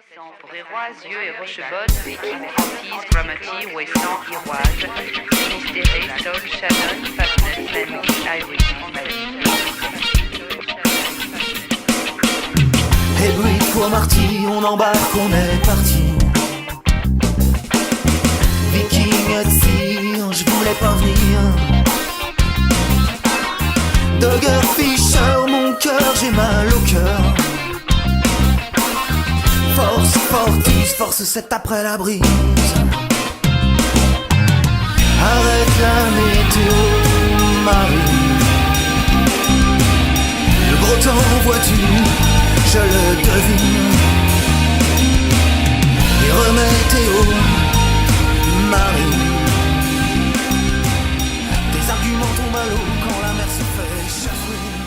Ouessant, Bréroise, Yeux et Rochebonne, Viking, Antise, Grammaty, Ouessant, Iroise, Finistéré, Sol, Shannon, Fastnet, Landy, Irish, Hey bruit pour Marty, on embarque, on est parti. Viking, Etsy, je voulais pas venir. Dogger Fisher, mon cœur, j'ai mal au cœur. Force, Fortis, force 7 après la brise. Arrête la météo, Marie. Le gros temps, vois-tu, je le devine. Et remétéo, Marie. Tes arguments tombent à l'eau quand la mer se fait chafouine.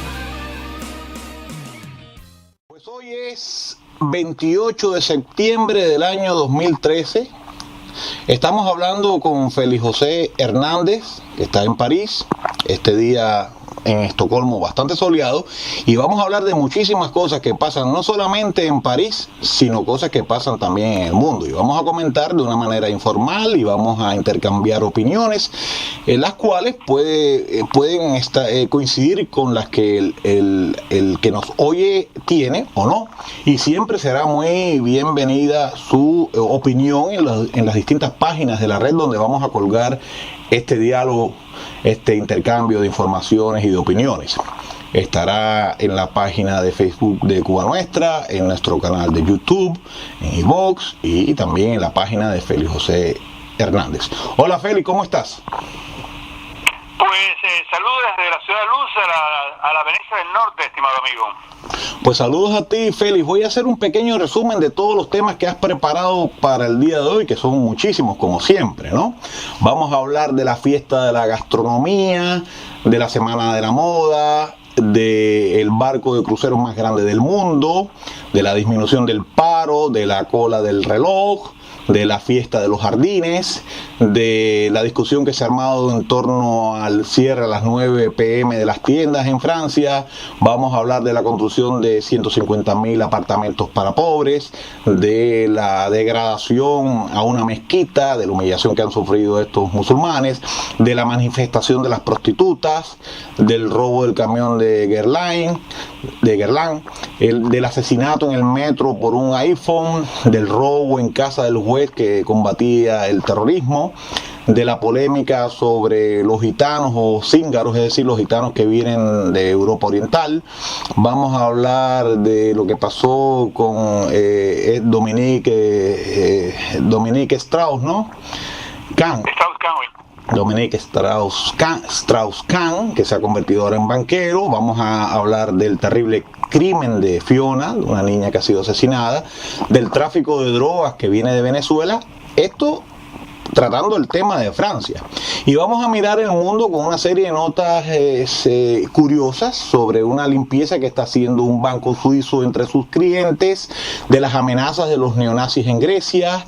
Pues hoy es 28 de septiembre del año 2013. Estamos hablando con Félix José Hernández, que está en París, este día en Estocolmo bastante soleado, y vamos a hablar de muchísimas cosas que pasan no solamente en París, sino cosas que pasan también en el mundo, y vamos a comentar de una manera informal y vamos a intercambiar opiniones, las cuales pueden coincidir con las que el que nos oye tiene o no, y siempre será muy bienvenida su opinión en las distintas páginas de la red donde vamos a colgar este diálogo, este intercambio de informaciones y de opiniones. Estará en la página de Facebook de Cuba Nuestra, en nuestro canal de YouTube, en iVoox y también en la página de Félix José Hernández. Hola Félix, ¿cómo estás? Pues saludos desde la Ciudad de Luz a la Venecia del Norte, estimado amigo. Pues saludos a ti, Félix. Voy a hacer un pequeño resumen de todos los temas que has preparado para el día de hoy, que son muchísimos, como siempre, ¿no? Vamos a hablar de la fiesta de la gastronomía, de la Semana de la Moda, del barco de cruceros más grande del mundo, de la disminución del paro, de la cola del reloj, de la fiesta de los jardines, de la discusión que se ha armado en torno al cierre a las 9 p.m. de las tiendas en Francia. Vamos a hablar de la construcción de 150.000 apartamentos para pobres, de la degradación a una mezquita, de la humillación que han sufrido estos musulmanes, de la manifestación de las prostitutas, del robo del camión de Guerlain, del asesinato en el metro por un iPhone, del robo en casa del juez que combatía el terrorismo, de la polémica sobre los gitanos o cíngaros, es decir, los gitanos que vienen de Europa Oriental. Vamos a hablar de lo que pasó con Dominique Strauss, ¿no? Dominique Strauss-Kahn, que se ha convertido ahora en banquero. Vamos a hablar del terrible crimen de Fiona, una niña que ha sido asesinada, del tráfico de drogas que viene de Venezuela. Esto tratando el tema de Francia. Y vamos a mirar el mundo con una serie de notas curiosas sobre una limpieza que está haciendo un banco suizo entre sus clientes, de las amenazas de los neonazis en Grecia,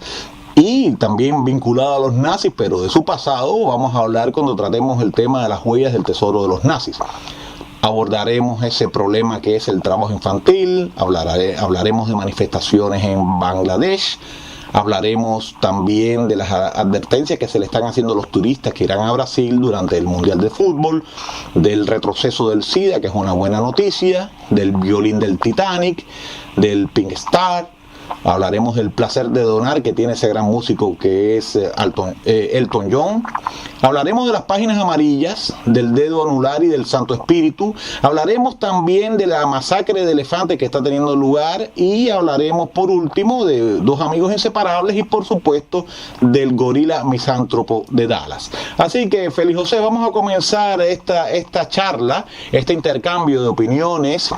y también vinculado a los nazis, pero de su pasado. Vamos a hablar cuando tratemos el tema de las huellas del tesoro de los nazis. Abordaremos ese problema que es el trabajo infantil, hablaremos de manifestaciones en Bangladesh, hablaremos también de las advertencias que se le están haciendo a los turistas que irán a Brasil durante el Mundial de Fútbol, del retroceso del SIDA, que es una buena noticia, del violín del Titanic, del Pink Star. Hablaremos del placer de donar que tiene ese gran músico que es Elton John. Hablaremos de las páginas amarillas, del dedo anular y del Santo Espíritu. Hablaremos también de la masacre de elefantes que está teniendo lugar. Y hablaremos por último de dos amigos inseparables y por supuesto del gorila misántropo de Dallas. Así que Félix José, vamos a comenzar esta charla, este intercambio de opiniones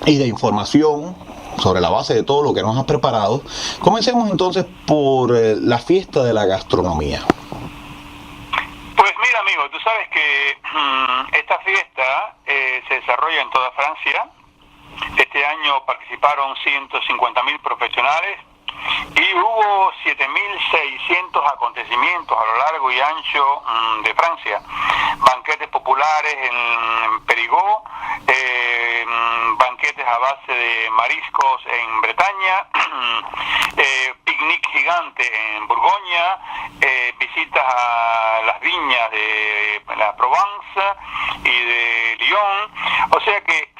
y de información sobre la base de todo lo que nos has preparado. Comencemos entonces por la fiesta de la gastronomía. Pues mira, amigo, tú sabes que esta fiesta se desarrolla en toda Francia. Este año participaron 150.000 profesionales y hubo 7.600 acontecimientos a lo largo y ancho de Francia. Banquetes populares en Périgord, banquetes a base de mariscos en Bretaña, picnic gigante en Borgoña, visitas a las viñas de la Provence y de Lyon. O sea que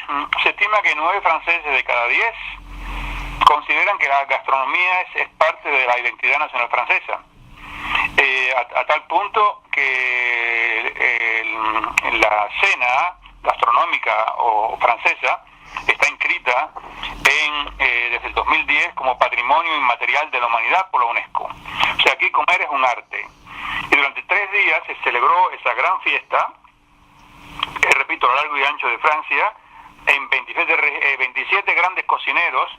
se estima que 9 franceses de cada 10 consideran que la gastronomía es parte de la identidad nacional francesa. A tal punto que la cena gastronómica o francesa está inscrita desde el 2010 como Patrimonio Inmaterial de la Humanidad por la UNESCO. O sea, aquí comer es un arte. Y durante 3 días se celebró esa gran fiesta, repito, a lo largo y ancho de Francia, en 27 grandes cocineros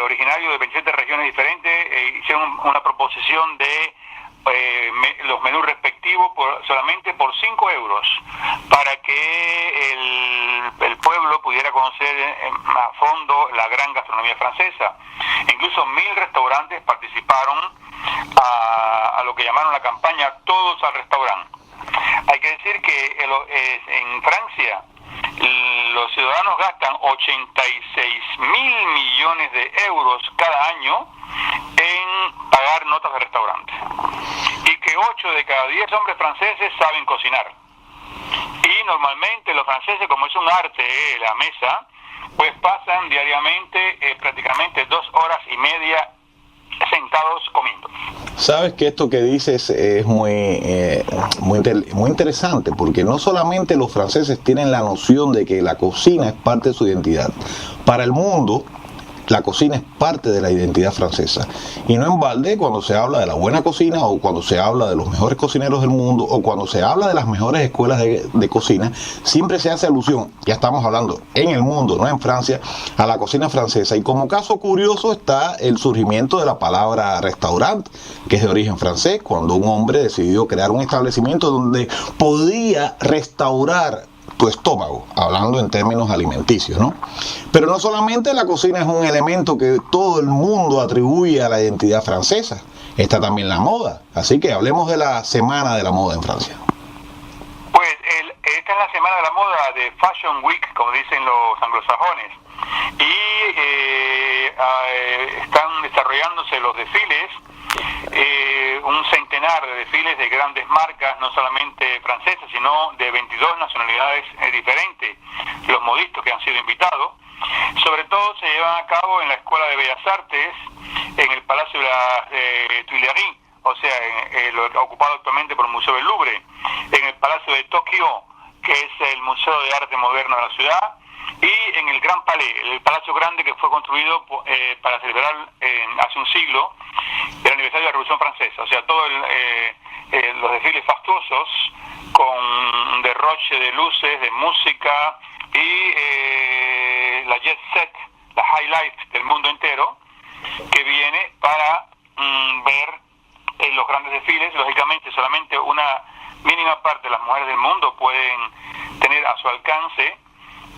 originarios de 27 regiones diferentes hicieron una proposición de los menús respectivos solamente por 5 euros, para que el pueblo pudiera conocer a fondo la gran gastronomía francesa. Incluso 1000 restaurantes participaron a lo que llamaron la campaña Todos al Restaurante. Hay que decir que en Francia los ciudadanos gastan 86.000 millones de euros cada año en pagar notas de restaurante, y que 8 de cada 10 hombres franceses saben cocinar. Y normalmente los franceses, como es un arte la mesa, pues pasan diariamente prácticamente 2 horas y media sentados comiendo. Sabes que esto que dices es muy interesante, porque no solamente los franceses tienen la noción de que la cocina es parte de su identidad. Para el mundo, la cocina es parte de la identidad francesa. Y no en balde, cuando se habla de la buena cocina, o cuando se habla de los mejores cocineros del mundo, o cuando se habla de las mejores escuelas de cocina, siempre se hace alusión, ya estamos hablando en el mundo, no en Francia, a la cocina francesa. Y como caso curioso está el surgimiento de la palabra restaurante, que es de origen francés, cuando un hombre decidió crear un establecimiento donde podía restaurar tu estómago, hablando en términos alimenticios, ¿no? Pero no solamente la cocina es un elemento que todo el mundo atribuye a la identidad francesa, está también la moda. Así que hablemos de la Semana de la Moda en Francia. Pues esta es la Semana de la Moda de Fashion Week, como dicen los anglosajones, y están desarrollándose los desfiles, un centenar de desfiles de grandes marcas, no solamente francesas, sino de 22 nacionalidades diferentes, los modistos que han sido invitados. Sobre todo se llevan a cabo en la Escuela de Bellas Artes, en el Palacio de las Tuileries, o sea, lo ocupado actualmente por el Museo del Louvre, en el Palacio de Tokio, que es el Museo de Arte Moderno de la ciudad, y en el Gran Palais, el palacio grande que fue construido para celebrar hace un siglo el aniversario de la Revolución Francesa. O sea, todos los desfiles fastuosos con derroche de luces, de música y la jet set, la high life del mundo entero, que viene para ver los grandes desfiles. Lógicamente solamente una mínima parte de las mujeres del mundo pueden tener a su alcance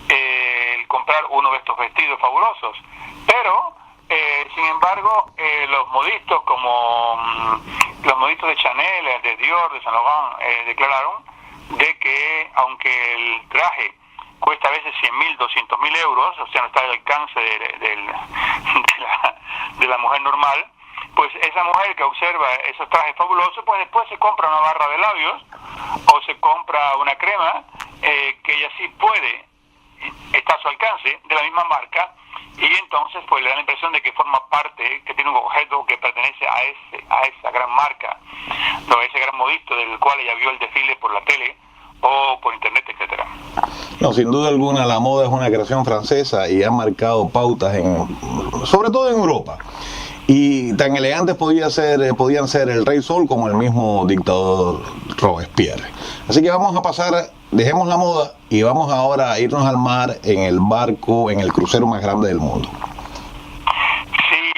el comprar uno de estos vestidos fabulosos, pero sin embargo los modistos, como los modistos de Chanel, de Dior, de Saint Laurent, declararon de que aunque el traje cuesta a veces 100.000, 200.000 euros, o sea, no está al alcance de la mujer normal, pues esa mujer que observa esos trajes fabulosos, pues después se compra una barra de labios o se compra una crema que ella sí puede, está a su alcance, de la misma marca, y entonces pues le da la impresión de que forma parte, que tiene un objeto que pertenece a esa gran marca, no, ese gran modisto del cual ella vio el desfile por la tele o por internet, etcétera. No, sin duda alguna la moda es una creación francesa y ha marcado pautas sobre todo en Europa. Y tan elegantes podían ser el Rey Sol como el mismo dictador Robespierre. Así que vamos a pasar, dejemos la moda y vamos ahora a irnos al mar en el barco, en el crucero más grande del mundo. Sí,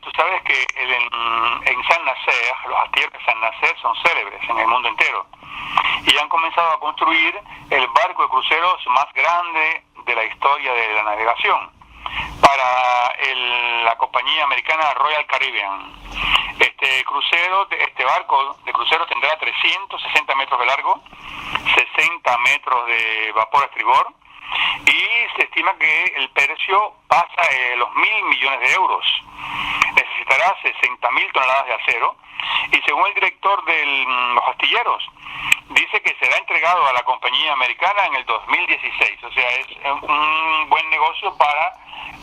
tú sabes que en Saint-Nazaire, los astilleros de Saint-Nazaire son célebres en el mundo entero. Y han comenzado a construir el barco de cruceros más grande de la historia de la navegación, para la compañía americana Royal Caribbean. Este barco de crucero tendrá 360 metros de largo, 60 metros de vapor a estribor, y se estima que el precio pasa los 1.000 millones de euros. Necesitará 60.000 toneladas de acero y según el director de los astilleros, dice que será entregado a la compañía americana en el 2016. O sea, es un buen negocio para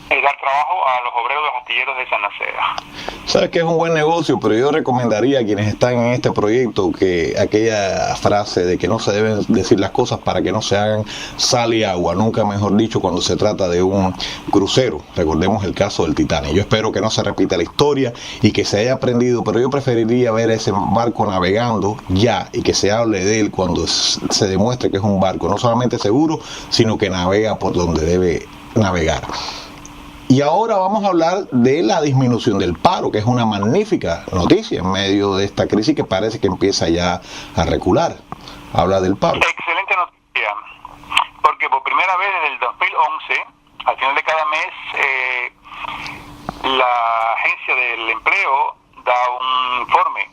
dar trabajo a los obreros de los astilleros de San Naceda. Sabes que es un buen negocio, pero yo recomendaría a quienes están en este proyecto que aquella frase de que no se deben decir las cosas para que no se hagan sal y agua, nunca mejor dicho cuando se trata de un crucero. Recordemos el caso del Titanic. Yo espero que no se repita la historia y que se haya aprendido, pero yo preferiría ver ese barco navegando ya y que se hable de él cuando se demuestre que es un barco no solamente seguro, sino que navega por donde debe navegar. Y ahora vamos a hablar de la disminución del paro, que es una magnífica noticia en medio de esta crisis que parece que empieza ya a recular. Habla del paro. Excelente noticia, porque por primera vez desde el 2011, al final de cada mes, la Agencia del Empleo da un informe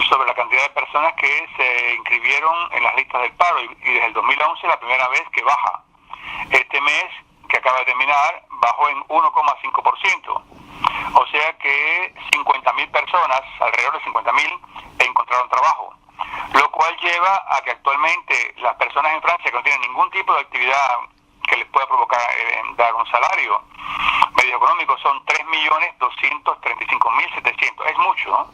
sobre la cantidad de personas que se inscribieron en las listas del paro y desde el 2011 la primera vez que baja. Este mes que acaba de terminar bajó en 1,5%, o sea que 50.000 personas, alrededor de 50.000, encontraron trabajo, lo cual lleva a que actualmente las personas en Francia que no tienen ningún tipo de actividad que les pueda provocar dar un salario medio económico son 3.235.700. Es mucho, ¿no?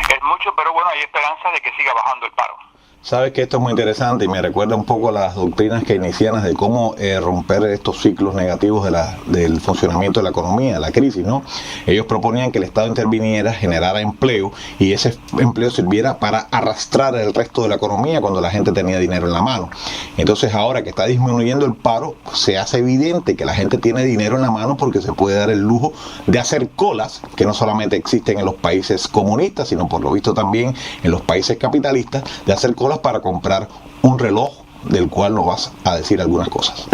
Es mucho, pero bueno, hay esperanza de que siga bajando el paro. Sabes que esto es muy interesante y me recuerda un poco a las doctrinas keynesianas de cómo romper estos ciclos negativos del funcionamiento de la economía, la crisis, ¿no? Ellos proponían que el Estado interviniera, generara empleo y ese empleo sirviera para arrastrar el resto de la economía cuando la gente tenía dinero en la mano. Entonces ahora que está disminuyendo el paro, se hace evidente que la gente tiene dinero en la mano porque se puede dar el lujo de hacer colas que no solamente existen en los países comunistas, sino por lo visto también en los países capitalistas, de hacer colas para comprar un reloj del cual nos vas a decir algunas cosas. Sí,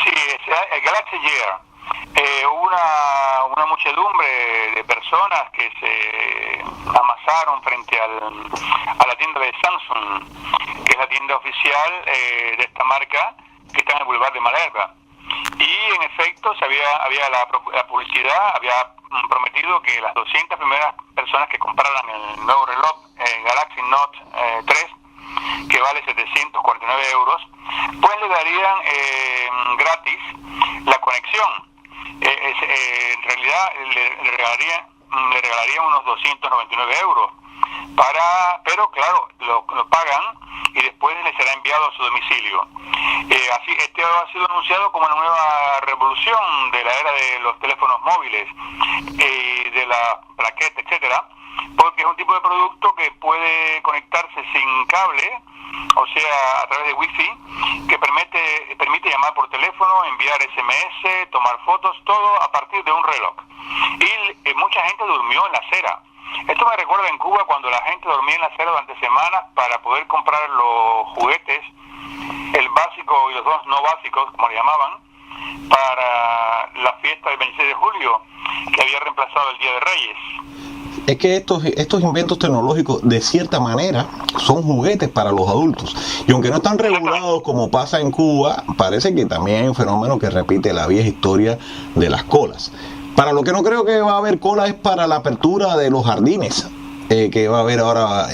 el Galaxy Gear. Hubo una muchedumbre de personas que se amasaron frente a la tienda de Samsung, que es la tienda oficial de esta marca, que está en el Boulevard de Malherbe. Y en efecto había la publicidad, había prometido que las 200 primeras personas que compraran el nuevo reloj Galaxy Note 3, que vale 749 euros, pues le darían gratis la conexión. En realidad le regalarían unos 299 euros, pero claro, lo pagan y después les será enviado a su domicilio. Este ha sido anunciado como una nueva revolución de la era de los teléfonos móviles, de la plaqueta, etcétera, porque es un tipo de producto que puede conectarse sin cable, o sea, a través de wifi, que permite llamar por teléfono, enviar SMS, tomar fotos, todo a partir de un reloj. Y mucha gente durmió en la acera. Esto me recuerda en Cuba cuando la gente dormía en la acera durante semanas para poder comprar los juguetes, el básico y los dos no básicos, como le llamaban, para la fiesta del 26 de julio, que había reemplazado el Día de Reyes. Es que estos inventos tecnológicos de cierta manera son juguetes para los adultos y aunque no están regulados como pasa en Cuba, parece que también hay un fenómeno que repite la vieja historia de las colas. Para lo que no creo que va a haber cola es para la apertura de los jardines que va a haber ahora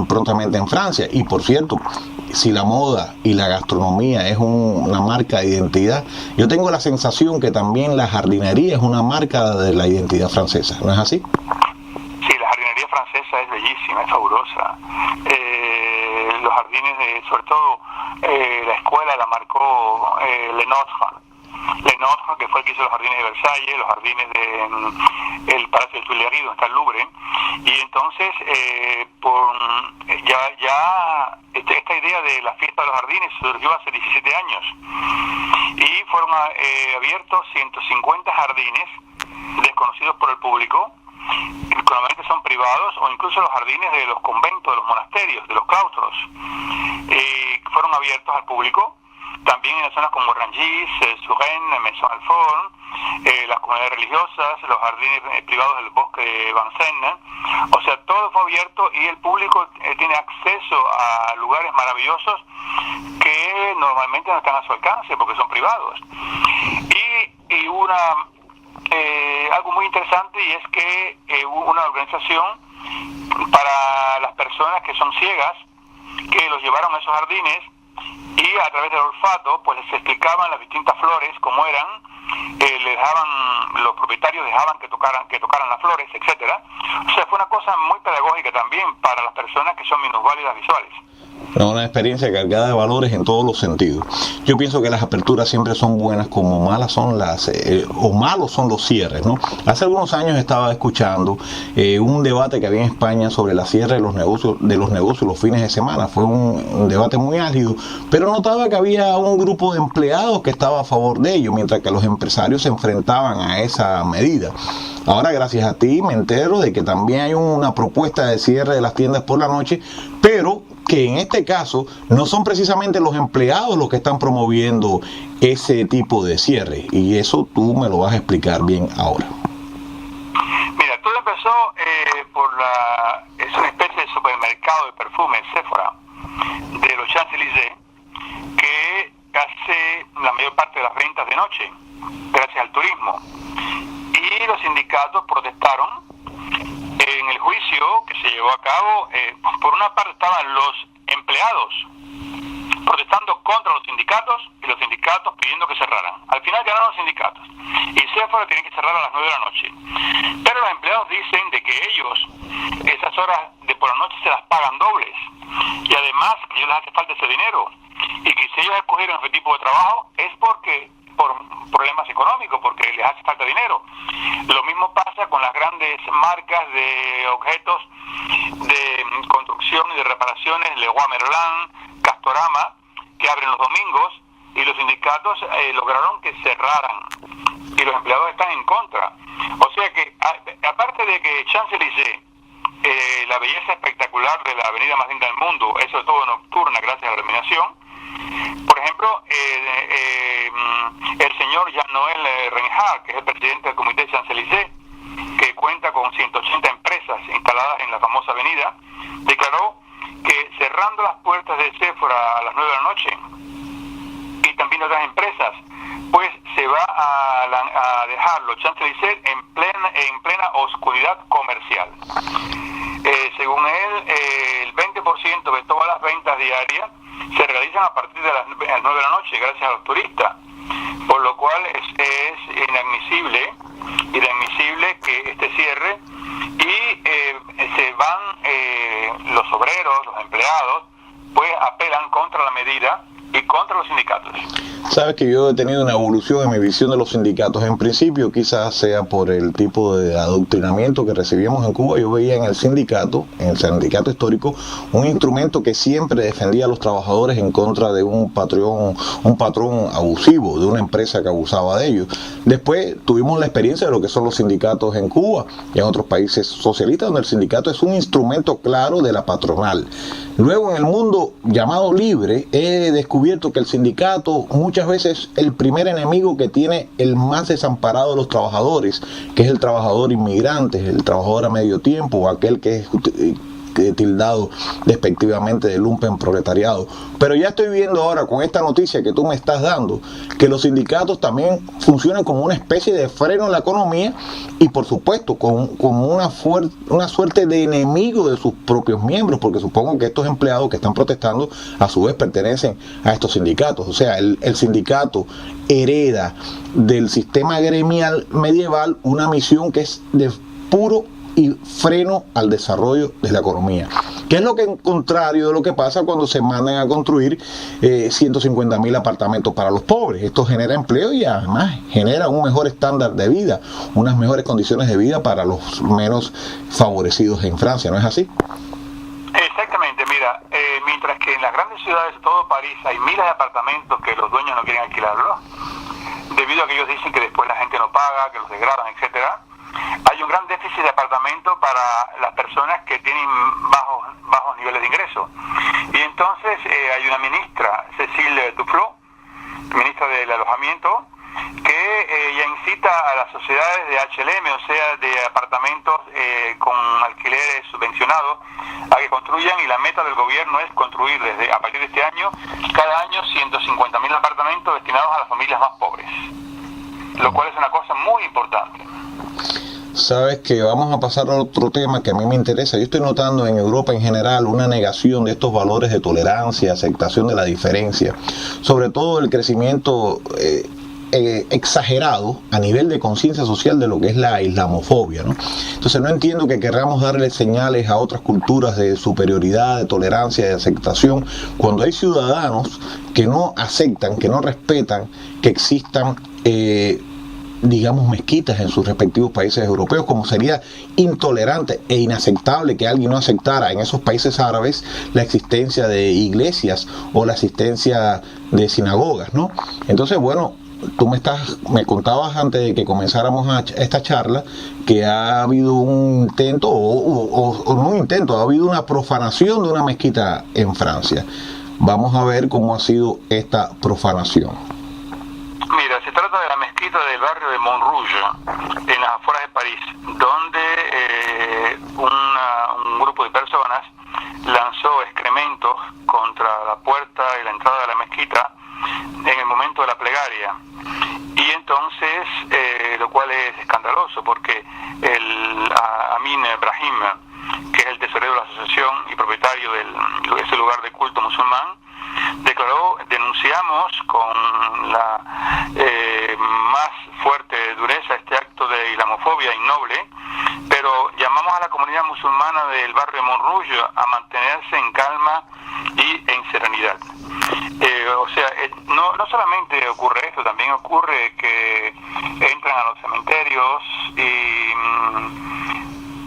prontamente en Francia. Y por cierto, si la moda y la gastronomía es una marca de identidad, yo tengo la sensación que también la jardinería es una marca de la identidad francesa, ¿no es así? Sí, la jardinería francesa es bellísima, es fabulosa. Los jardines, sobre todo la escuela la marcó Lenotre, que fue el que hizo los jardines de Versalles, los jardines del Palacio de Tuileries, donde está el Louvre, y entonces esta idea de la fiesta de los jardines surgió hace 17 años, y fueron abiertos 150 jardines desconocidos por el público, que normalmente son privados, o incluso los jardines de los conventos, de los monasterios, de los claustros, fueron abiertos al público También en zonas como Rangis, Suresnes, Maison Alfort, las comunidades religiosas, los jardines privados del bosque de Vincennes. O sea, todo fue abierto y el público tiene acceso a lugares maravillosos que normalmente no están a su alcance porque son privados. Y algo muy interesante, y es que hubo una organización para las personas que son ciegas, que los llevaron a esos jardines y a través del olfato pues les explicaban las distintas flores cómo eran, los propietarios dejaban que tocaran las flores, etcétera. O sea, fue una cosa muy pedagógica también para las personas que son minusválidas visuales. Una experiencia cargada de valores en todos los sentidos. Yo pienso que las aperturas siempre son buenas, como malas son o malos son los cierres, ¿no? Hace algunos años estaba escuchando un debate que había en España sobre la cierre de los negocios los fines de semana. Fue un debate muy álgido, pero notaba que había un grupo de empleados que estaba a favor de ello, mientras que los empresarios se enfrentaban a esa medida. Ahora, gracias a ti, me entero de que también hay una propuesta de cierre de las tiendas por la noche, pero que en este caso no son precisamente los empleados los que están promoviendo ese tipo de cierre, y eso tú me lo vas a explicar bien ahora. Mira, todo empezó es una especie de supermercado de perfumes, Sephora, de los Champs-Élysées, que hace la mayor parte de las ventas de noche, gracias al turismo. Y los sindicatos protestaron en el juicio que se llevó a cabo. Por una parte estaban los empleados protestando contra los sindicatos y los sindicatos pidiendo que cerraran. Al final ganaron los sindicatos y Sephora tiene que cerrar a las 9 de la noche. Pero los empleados dicen de que ellos esas horas de por la noche se las pagan dobles, y además que ellos les hace falta ese dinero, y que si ellos escogieron ese tipo de trabajo es porque por problemas económicos, porque les hace falta dinero. Lo mismo pasa con las grandes marcas de objetos de construcción y de reparaciones, Leroy Merlin, Castorama, que abren los domingos, y los sindicatos lograron que cerraran, y los empleados están en contra. O sea que, aparte de que Champs-Élysées, la belleza espectacular de la avenida más linda del mundo, es sobre todo nocturna gracias a la iluminación. Por ejemplo, el señor Jean-Noël Reinhardt, que es el presidente del comité de Champs-Élysées, que cuenta con 180 empresas instaladas en la famosa avenida, declaró que cerrando las puertas de Sephora a las 9 de la noche, y también otras empresas, pues se va a dejar los Champs-Élysées en plena oscuridad comercial. Según él, el 20% de todas las ventas diarias se realizan a partir de las 9 de la noche gracias a los turistas, por lo cual es inadmisible que este cierre, y se van los obreros, los empleados, pues apelan contra la medida y contra los sindicatos. Sabes que yo he tenido una evolución en mi visión de los sindicatos. En principio, quizás sea por el tipo de adoctrinamiento que recibíamos en Cuba. Yo veía en el sindicato histórico, un instrumento que siempre defendía a los trabajadores en contra de un patrón abusivo, de una empresa que abusaba de ellos. Después tuvimos la experiencia de lo que son los sindicatos en Cuba y en otros países socialistas, donde el sindicato es un instrumento claro de la patronal. Luego, en el mundo llamado libre, he descubierto que el sindicato muchas veces es el primer enemigo que tiene el más desamparado de los trabajadores, que es el trabajador inmigrante, el trabajador a medio tiempo, o aquel que es tildado despectivamente de lumpen proletariado. Pero ya estoy viendo ahora, con esta noticia que tú me estás dando, que los sindicatos también funcionan como una especie de freno en la economía, y por supuesto como una suerte de enemigo de sus propios miembros, porque supongo que estos empleados que están protestando a su vez pertenecen a estos sindicatos. O sea, el sindicato hereda del sistema gremial medieval una misión que es de puro y freno al desarrollo de la economía, que es lo que, contrario de lo que pasa cuando se mandan a construir 150.000 apartamentos para los pobres. Esto genera empleo y además genera un mejor estándar de vida, unas mejores condiciones de vida para los menos favorecidos en Francia, ¿no es así? Exactamente. Mira, mientras que en las grandes ciudades de todo París hay miles de apartamentos que los dueños no quieren alquilarlos, debido a que ellos dicen que después la gente no paga, que los degradan, etcétera. Hay un gran déficit de apartamentos para las personas que tienen bajos niveles de ingreso. Y entonces hay una ministra, Cécile Duflot, ministra del Alojamiento, que ya incita a las sociedades de HLM, o sea, de apartamentos con alquileres subvencionados, a que construyan, y la meta del gobierno es construir a partir de este año, cada año 150.000 apartamentos destinados a las familias más pobres, lo cual es una cosa muy importante. Sabes que vamos a pasar a otro tema que a mí me interesa. Yo estoy notando en Europa en general una negación de estos valores de tolerancia, aceptación de la diferencia, sobre todo el crecimiento exagerado a nivel de conciencia social de lo que es la islamofobia, ¿no? Entonces no entiendo que querramos darle señales a otras culturas de superioridad, de tolerancia, de aceptación, cuando hay ciudadanos que no aceptan, que no respetan que existan digamos, mezquitas en sus respectivos países europeos, como sería intolerante e inaceptable que alguien no aceptara en esos países árabes la existencia de iglesias o la existencia de sinagogas, ¿no? Entonces, bueno, tú me contabas antes de que comenzáramos esta charla que ha habido un intento, o no un intento, ha habido una profanación de una mezquita en Francia. Vamos a ver cómo ha sido esta profanación. Mira, se trata de la mezquita del barrio de Montrouge, en las afueras de París, donde un grupo de personas lanzó excrementos contra la puerta y la entrada de la mezquita en el momento de la plegaria. Y entonces, lo cual es escandaloso, porque el Amin Brahim, que es el tesorero de la asociación y propietario de ese lugar de culto musulmán, declaró: denunciamos con la más fuerte dureza este acto de islamofobia innoble, pero llamamos a la comunidad musulmana del barrio de Montrouge a mantenerse en calma y en serenidad. O sea, no solamente ocurre esto, también ocurre que entran a los cementerios y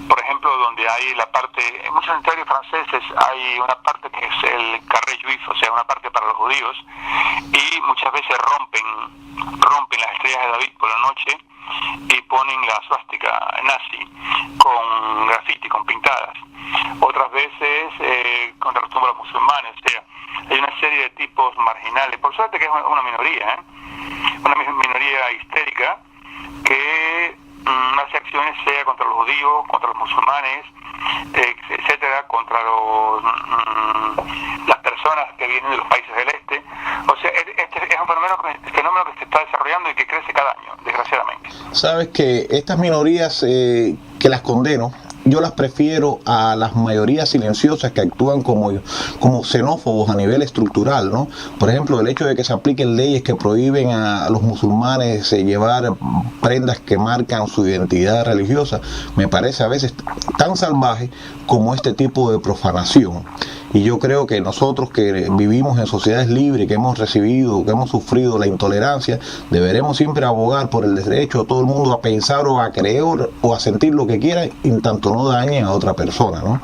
por ejemplo, donde hay la parte, en muchos cementerios franceses hay una parte que es el carré juif, o sea, una parte para los judíos, y muchas veces rompen las estrellas de David por la noche y ponen la suástica nazi con grafiti, con pintadas. Otras veces contra los túmulos musulmanes, o sea, hay una serie de tipos marginales, por suerte que es una minoría, una minoría histérica que hace acciones, sea contra los judíos, contra los musulmanes, etcétera, contra las personas que vienen de los países del este. O sea, este es un fenómeno que se está desarrollando y que crece cada año, desgraciadamente. Sabes que estas minorías que las condeno, yo las prefiero a las mayorías silenciosas que actúan como xenófobos a nivel estructural, ¿no? Por ejemplo, el hecho de que se apliquen leyes que prohíben a los musulmanes llevar prendas que marcan su identidad religiosa, me parece a veces tan salvaje como este tipo de profanación. Y yo creo que nosotros que vivimos en sociedades libres, que hemos recibido, que hemos sufrido la intolerancia, deberemos siempre abogar por el derecho de todo el mundo a pensar o a creer o a sentir lo que quiera, en tanto no dañen a otra persona, ¿no?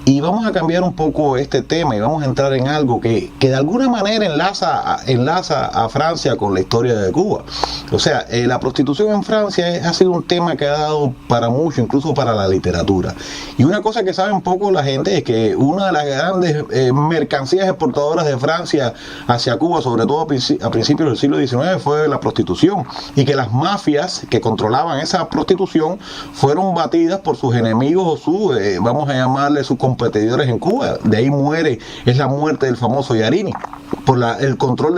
Y vamos a cambiar un poco este tema y vamos a entrar en algo que de alguna manera enlaza a Francia con la historia de Cuba. O sea, la prostitución en Francia ha sido un tema que ha dado para mucho, incluso para la literatura. Y una cosa que sabe un poco la gente es que una de las grandes mercancías exportadoras de Francia hacia Cuba, sobre todo a principios del siglo XIX, fue la prostitución. Y que las mafias que controlaban esa prostitución fueron batidas por sus enemigos o vamos a llamarle sus competidores en Cuba. De ahí es la muerte del famoso Yarini, por el control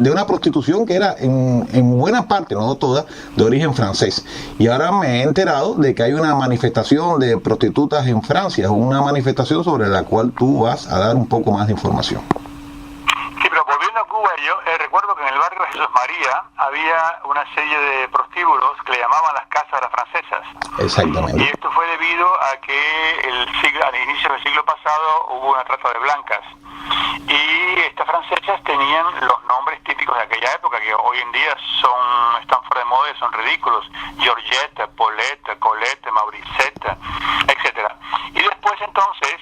de una prostitución que era en buena parte, no toda, de origen francés. Y ahora me he enterado de que hay una manifestación de prostitutas en Francia, una manifestación sobre la cual tú vas a dar un poco más de información. Sí, pero volviendo a Cuba, yo recuerdo que en el barrio de Jesús María había una serie de prostíbulos que le llamaban las casas de las francesas. Exactamente. Y esto fue debido a que al inicio del siglo pasado hubo una trata de blancas. Y estas francesas tenían los nombres típicos de aquella época, que hoy en día están fuera de moda y son ridículos: Georgette, Paulette, Colette, Mauricette, etcétera. Y después entonces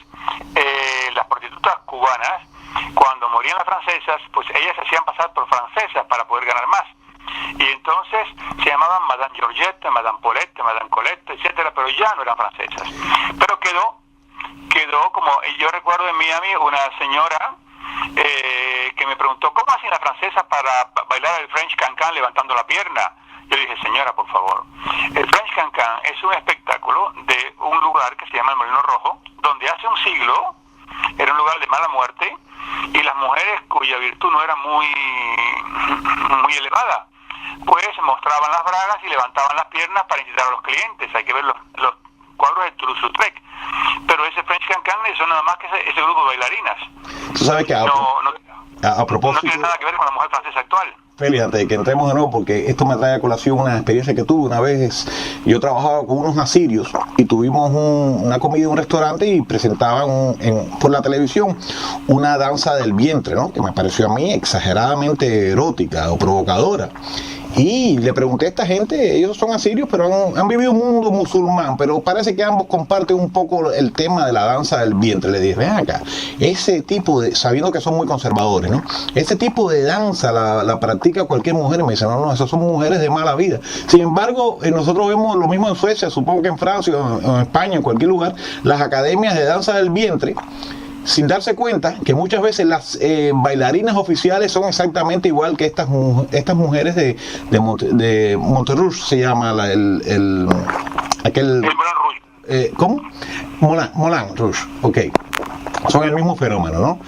las prostitutas cubanas, cuando morían las francesas, pues ellas se hacían pasar por francesas para poder ganar más. Y entonces se llamaban Madame Georgette, Madame Paulette, Madame Colette, etcétera, pero ya no eran francesas. Pero quedó como, yo recuerdo en Miami una señora que me preguntó, ¿cómo hacen las francesas para bailar el French Cancan levantando la pierna? Yo dije, señora, por favor, el French Cancan es un espectáculo de un lugar que se llama el Molino Rojo, donde hace un siglo era un lugar de mala muerte y las mujeres cuya virtud no era muy elevada, pues mostraban las bragas y levantaban las piernas para incitar a los clientes. Hay que ver los cuadros de Toulouse-Lautrec. Pero ese French Cancan eso nada más que ese grupo de bailarinas. Tú sabes que a propósito, no tiene nada que ver con la mujer francesa actual. Félix, antes de que entremos de nuevo, porque esto me trae a colación una experiencia que tuve una vez. Yo trabajaba con unos asirios y tuvimos una comida en un restaurante y presentaban por la televisión una danza del vientre, ¿no? Que me pareció a mí exageradamente erótica o provocadora. Y le pregunté a esta gente, ellos son asirios, pero han vivido un mundo musulmán, pero parece que ambos comparten un poco el tema de la danza del vientre. Le dije, ven acá, ese tipo de, sabiendo que son muy conservadores, ¿no? Ese tipo de danza la practica cualquier mujer. Y me dice, no, esas son mujeres de mala vida. Sin embargo, nosotros vemos lo mismo en Suecia, supongo que en Francia o en España, en cualquier lugar, las academias de danza del vientre, sin darse cuenta que muchas veces las bailarinas oficiales son exactamente igual que estas mujeres de Montrouge, se llama ¿cómo? Moulin Rouge, ok. Son el mismo fenómeno, ¿no?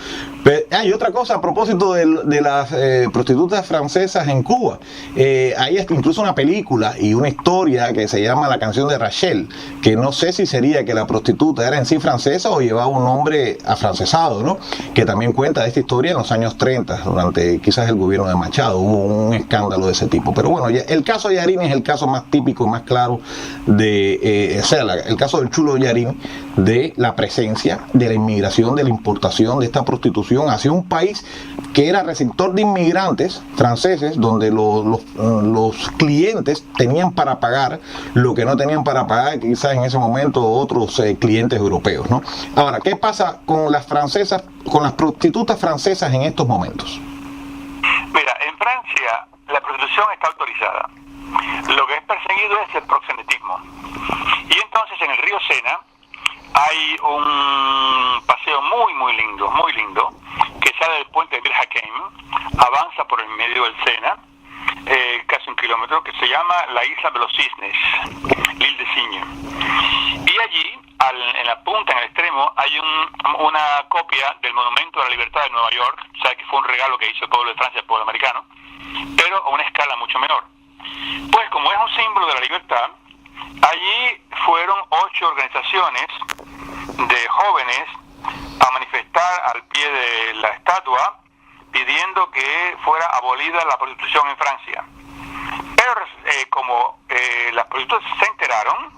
Hay otra cosa a propósito de las prostitutas francesas en Cuba. Hay incluso una película y una historia que se llama La canción de Rachel, que no sé si sería que la prostituta era en sí francesa o llevaba un nombre afrancesado, ¿no? Que también cuenta de esta historia en los años 30, durante quizás el gobierno de Machado. Hubo un escándalo de ese tipo. Pero bueno, el caso de Yarín es el caso más típico y más claro el caso del Chulo Yarín, de la presencia de la inmigración, de la importación de esta prostitución hacia un país que era receptor de inmigrantes franceses, donde los clientes tenían para pagar lo que no tenían para pagar quizás en ese momento otros clientes europeos, ¿no? Ahora, ¿qué pasa con las francesas, con las prostitutas francesas en estos momentos? Mira, en Francia la prostitución está autorizada. Lo que es perseguido es el proxenetismo. Y entonces en el río Sena hay un paseo muy lindo, que sale del puente de Bir Hakeim, avanza por el medio del Sena, casi 1 kilómetro, que se llama la Isla de los Cisnes, l'Île de Cygne. Y allí, en la punta, en el extremo, hay una copia del Monumento a la Libertad de Nueva York, o sea, que fue un regalo que hizo el pueblo de Francia al pueblo americano, pero a una escala mucho menor. Pues como es un símbolo de la libertad, allí fueron 8 organizaciones de jóvenes a manifestar al pie de la estatua pidiendo que fuera abolida la prostitución en Francia. Pero como las prostitutas se enteraron,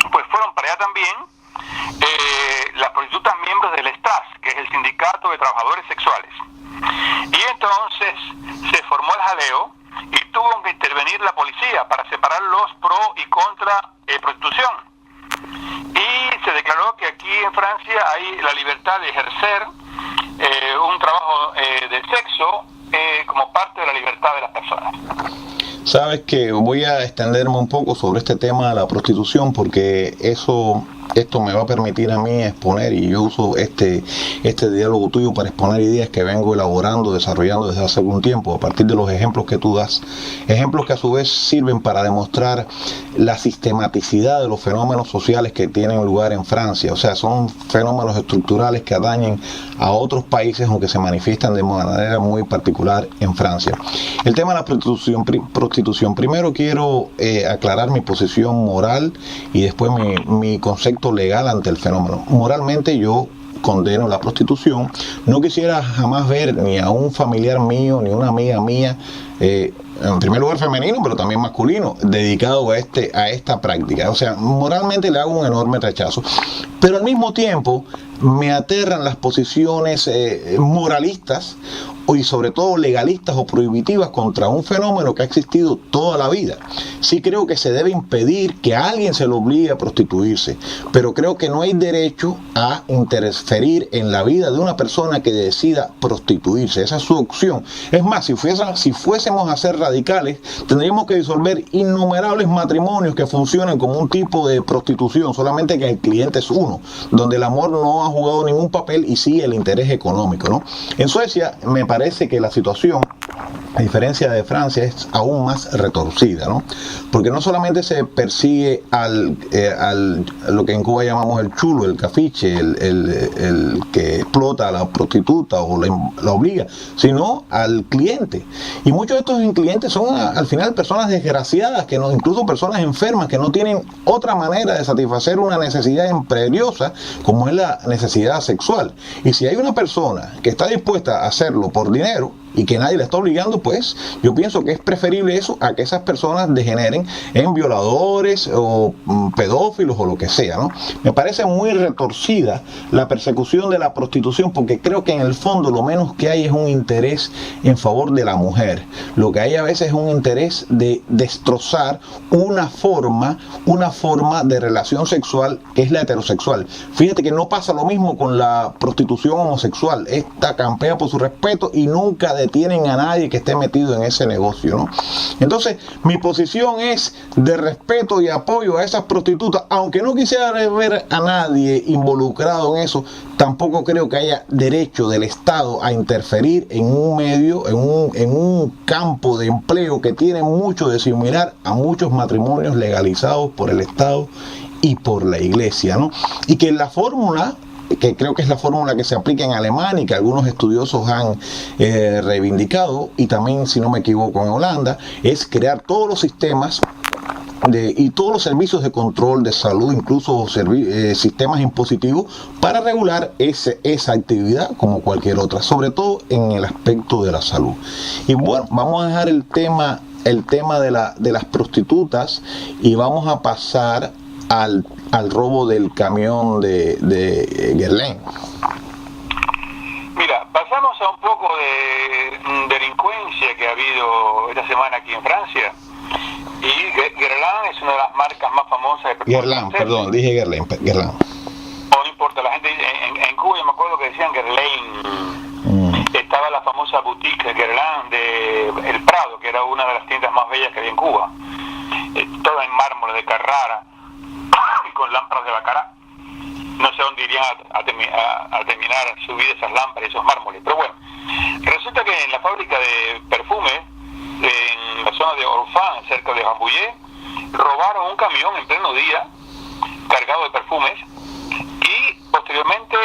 pues fueron para allá también las prostitutas miembros del STAS, que es el Sindicato de Trabajadores Sexuales. Y entonces se formó el jaleo y tuvo que intervenir la policía para separar los pro y contra prostitución. Y se declaró que aquí en Francia hay la libertad de ejercer un trabajo de sexo como parte de la libertad de las personas. Sabes que voy a extenderme un poco sobre este tema de la prostitución, porque esto me va a permitir a mí exponer, y yo uso este diálogo tuyo para exponer ideas que vengo elaborando, desarrollando desde hace algún tiempo, a partir de los ejemplos que tú das, ejemplos que a su vez sirven para demostrar la sistematicidad de los fenómenos sociales que tienen lugar en Francia. O sea, son fenómenos estructurales que atañen a otros países, aunque se manifiestan de manera muy particular en Francia. El tema de la prostitución. Primero quiero aclarar mi posición moral y después mi concepto legal ante el fenómeno. Moralmente yo condeno la prostitución. No quisiera jamás ver ni a un familiar mío ni una amiga mía, en primer lugar femenino, pero también masculino, dedicado a esta práctica. O sea, moralmente le hago un enorme rechazo. Pero al mismo tiempo me aterran las posiciones moralistas y sobre todo legalistas o prohibitivas contra un fenómeno que ha existido toda la vida. Sí creo que se debe impedir que a alguien se le obligue a prostituirse, pero creo que no hay derecho a interferir en la vida de una persona que decida prostituirse. Esa es su opción. Es más, si fuésemos a ser radicales, tendríamos que disolver innumerables matrimonios que funcionan como un tipo de prostitución, solamente que el cliente es uno, donde el amor no ha jugado ningún papel y sí el interés económico, ¿no? En Suecia me parece que la situación, a diferencia de Francia, es aún más retorcida, ¿no? Porque no solamente se persigue al lo que en Cuba llamamos el chulo, el cafiche, el que explota a la prostituta o la obliga, sino al cliente. Y muchos de estos clientes son al final personas desgraciadas, que no, incluso personas enfermas que no tienen otra manera de satisfacer una necesidad imperiosa como es la necesidad sexual. Y si hay una persona que está dispuesta a hacerlo por dinero y que nadie le está obligando, pues yo pienso que es preferible eso a que esas personas degeneren en violadores o pedófilos o lo que sea, ¿no? Me parece muy retorcida la persecución de la prostitución, porque creo que en el fondo lo menos que hay es un interés en favor de la mujer. Lo que hay a veces es un interés de destrozar una forma de relación sexual que es la heterosexual. Fíjate que no pasa lo mismo con la prostitución homosexual. Esta campea por su respeto y nunca detienen a nadie que esté metido en ese negocio, ¿no? Entonces, mi posición es de respeto y apoyo a esas prostitutas, aunque no quisiera ver a nadie involucrado en eso. Tampoco creo que haya derecho del Estado a interferir en un medio, en un campo de empleo que tiene mucho de similar a muchos matrimonios legalizados por el Estado y por la Iglesia, ¿no? Y que la fórmula, que creo que es la fórmula que se aplica en Alemania y que algunos estudiosos han reivindicado, y también, si no me equivoco, en Holanda, es crear todos los sistemas y todos los servicios de control de salud, incluso sistemas impositivos, para regular esa actividad como cualquier otra, sobre todo en el aspecto de la salud. Y bueno, vamos a dejar el tema de las prostitutas y vamos a pasar al robo del camión de Guerlain. Mira, pasamos a un poco de delincuencia que ha habido esta semana aquí en Francia. Y Guerlain es una de las marcas más famosas de perfumes. Guerlain, perdón, dije Guerlain. No importa, la gente en Cuba yo me acuerdo que decían Guerlain. Estaba la famosa boutique Guerlain de El Prado, que era una de las tiendas más bellas que había en Cuba. Toda en mármol de Carrara y con lámparas de Baccarat. No sé dónde irían a terminar su vida esas lámparas y esos mármoles. Pero bueno, resulta que en la fábrica de perfumes, en la zona de Orfán, cerca de Rambouillet, robaron un camión en pleno día cargado de perfumes y posteriormente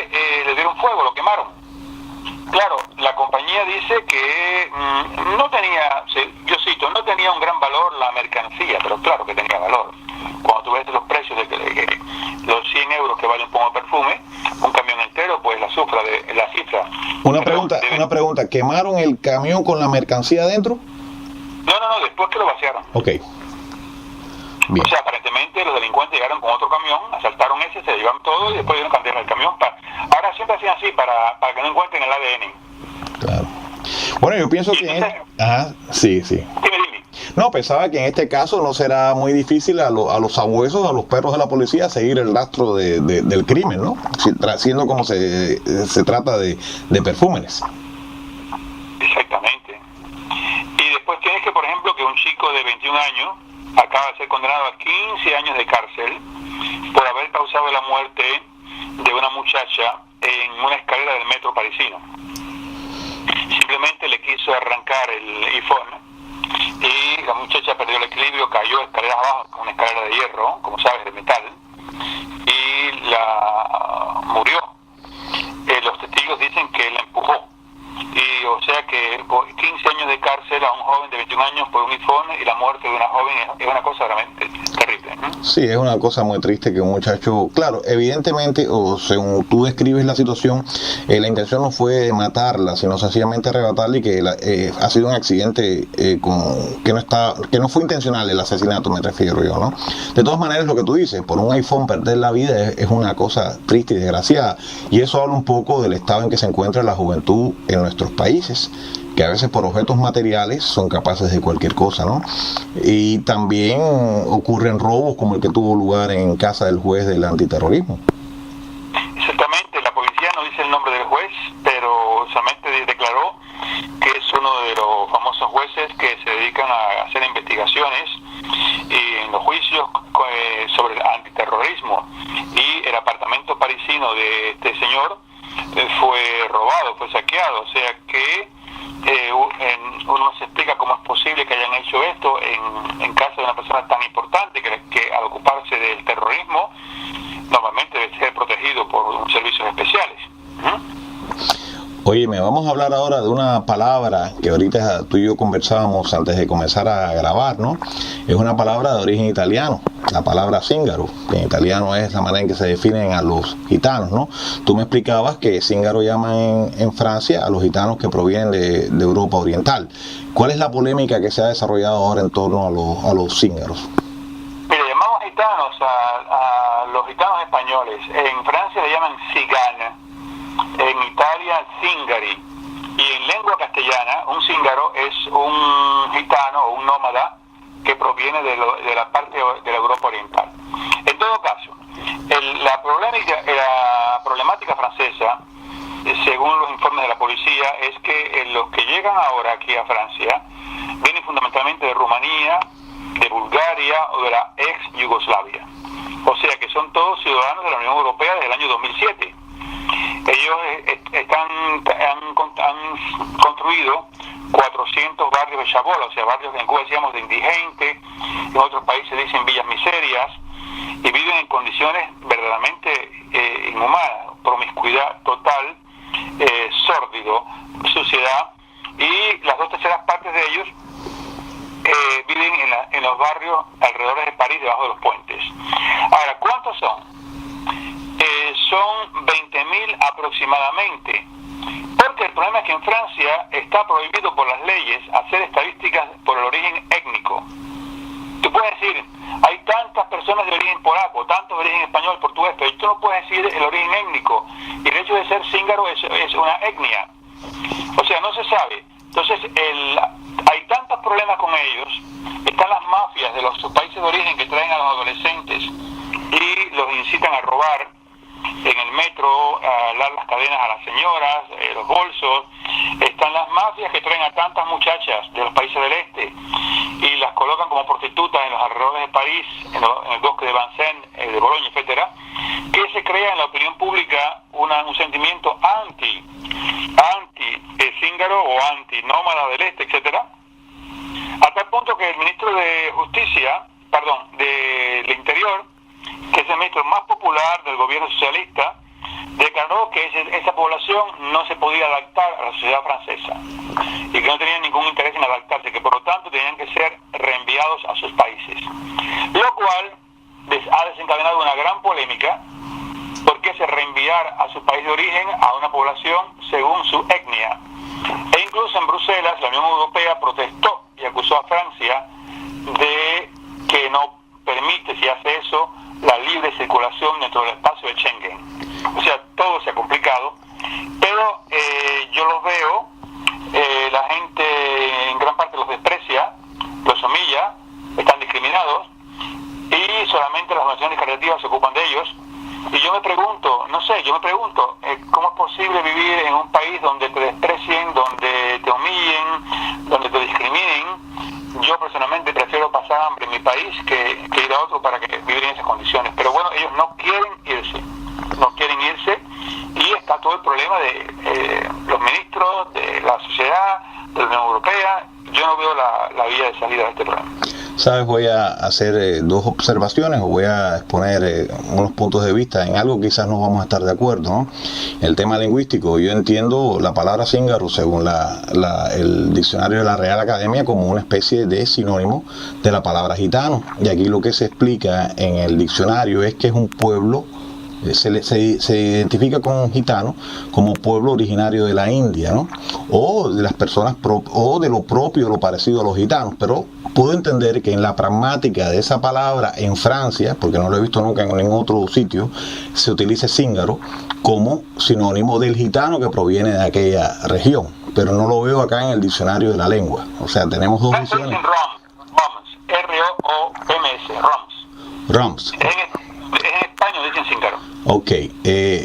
le dieron fuego, lo quemaron. Claro, la compañía dice que no tenía, yo cito, no tenía un gran valor la mercancía, pero claro que tenía valor. Cuando tú ves los precios de los 100 euros que vale un pomo de perfume, un camión entero, pues la cifra. Una pregunta, ¿quemaron el camión con la mercancía adentro? No, después que lo vaciaron. Ok. Bien. O sea, aparentemente los delincuentes llegaron con otro camión, asaltaron ese, se llevaron todo y después dieron candela al camión. Ahora siempre hacían así para que no encuentren el ADN. Claro. Bueno, yo pienso que... sí. Dime. No, pensaba que en este caso no será muy difícil a los sabuesos, a los perros de la policía, seguir el rastro del crimen, ¿no? Siendo como se trata de perfúmenes. Exactamente. Y después tienes que, por ejemplo, que un chico de 21 años acaba de ser condenado a 15 años de cárcel por haber causado la muerte de una muchacha en una escalera del metro parisino. Simplemente le quiso arrancar el iPhone y la muchacha perdió el equilibrio, cayó escaleras abajo con una escalera de hierro, como sabes, de metal, y la murió. Los testigos dicen que la empujó. Y o sea que 15 años de cárcel a un joven de 21 años por un iPhone y la muerte de una joven es una cosa realmente terrible, ¿no? Sí, es una cosa muy triste que un muchacho, claro, evidentemente, o según tú describes la situación, la intención no fue matarla, sino sencillamente arrebatarla, y que ha sido un accidente que no fue intencional el asesinato, me refiero yo, ¿no? De todas maneras, lo que tú dices, por un iPhone perder la vida es una cosa triste y desgraciada, y eso habla un poco del estado en que se encuentra la juventud en nuestros países, que a veces por objetos materiales son capaces de cualquier cosa, ¿no? Y también ocurren robos como el que tuvo lugar en casa del juez del antiterrorismo. Exactamente, la policía no dice el nombre del juez, pero solamente declaró que es uno de los famosos jueces que se dedican a hacer investigaciones y en los juicios sobre el antiterrorismo, y el apartamento parisino de este señor fue robado, fue saqueado, o sea que uno se explica cómo es posible que hayan hecho esto en caso de una persona tan importante que al ocuparse del terrorismo normalmente debe ser protegido por servicios especiales. Óyeme, vamos a hablar ahora de una palabra que ahorita tú y yo conversábamos antes de comenzar a grabar, ¿no? Es una palabra de origen italiano, la palabra zíngaro, que en italiano es la manera en que se definen a los gitanos, ¿no? Tú me explicabas que zíngaro llaman en Francia a los gitanos que provienen de Europa Oriental. ¿Cuál es la polémica que se ha desarrollado ahora en torno a los zíngaros? Mira, llamamos gitanos a los gitanos españoles. En Francia le llaman cigana, en Italia zingari, y en lengua castellana un zíngaro es un gitano o un nómada que proviene de la parte de la Europa Oriental. En todo caso, la problemática francesa, según los informes de la policía, es que los que llegan ahora aquí a Francia vienen fundamentalmente de Rumanía, de Bulgaria o de la ex Yugoslavia. O sea que son todos ciudadanos de la Unión Europea desde el año 2007. Ellos han construido 400 barrios de chabola, o sea, barrios que en Cuba decíamos de indigente, en otros países dicen villas miserias, y viven en condiciones verdaderamente inhumanas, promiscuidad total, sórdido, suciedad, y las 2/3 partes de ellos viven en los barrios alrededor de París, debajo de los puentes. Ahora, ¿cuántos son? Son 20.000 aproximadamente, porque el problema es que en Francia está prohibido por las leyes hacer estadísticas por el origen étnico. Tú puedes decir, hay tantas personas de origen polaco, tantos de origen español, portugués, pero tú no puedes decir el origen étnico, y el hecho de ser zíngaro es una etnia, o sea, no se sabe. Entonces, hay tantos problemas con ellos, están las mafias de los países de origen que traen a los adolescentes y los incitan a robar en el metro, a dar las cadenas a las señoras, los bolsos. Están las mafias que traen a tantas muchachas de los países del este y las colocan como prostitutas en los alrededores de París, en el bosque de Vincennes, de Bolonia, etcétera, que se crea en la opinión pública un sentimiento anti zíngaro o anti nómada del este, etcétera, a tal punto que el ministro de Justicia, del Interior, que es el ministro más popular del gobierno socialista, declaró que esa población no se podía adaptar a la sociedad francesa y que no tenían ningún interés en adaptarse, que por lo tanto tenían que ser reenviados a sus países, lo cual ha desencadenado una gran polémica, porque se reenviar a su país de origen a una población según su etnia. E incluso en Bruselas la Unión Europea protestó y acusó a Francia de que no permite, si hace eso, la libre circulación dentro del espacio de Schengen. O sea, todo se ha complicado, pero yo los veo, la gente en gran parte los desprecia, los humilla, están discriminados, y solamente las organizaciones caritativas se ocupan de ellos. Y yo me pregunto, ¿cómo es posible vivir en un país donde te desprecien, donde te humillen, donde te discriminen? Yo personalmente prefiero pasar hambre en mi país que ir a otro para vivir en esas condiciones. Pero bueno, ellos no quieren irse, y está todo el problema de los ministros, de la sociedad, de la Unión Europea. Yo no veo la vía de salida de este problema. Sabes, voy a hacer dos observaciones, o voy a exponer unos puntos de vista en algo que quizás no vamos a estar de acuerdo, ¿no? El tema lingüístico, yo entiendo la palabra zíngaro, según el diccionario de la Real Academia, como una especie de sinónimo de la palabra gitano, y aquí lo que se explica en el diccionario es que es un pueblo, se identifica con un gitano como pueblo originario de la India, ¿no? O de las personas o de lo propio, lo parecido a los gitanos. Pero puedo entender que en la pragmática de esa palabra en Francia, porque no lo he visto nunca en ningún otro sitio, se utilice zíngaro como sinónimo del gitano que proviene de aquella región, pero no lo veo acá en el diccionario de la lengua. O sea, tenemos dos visiones. Roms, R-O-M-S, Roms. Roms. En España dicen sin cargo. Ok,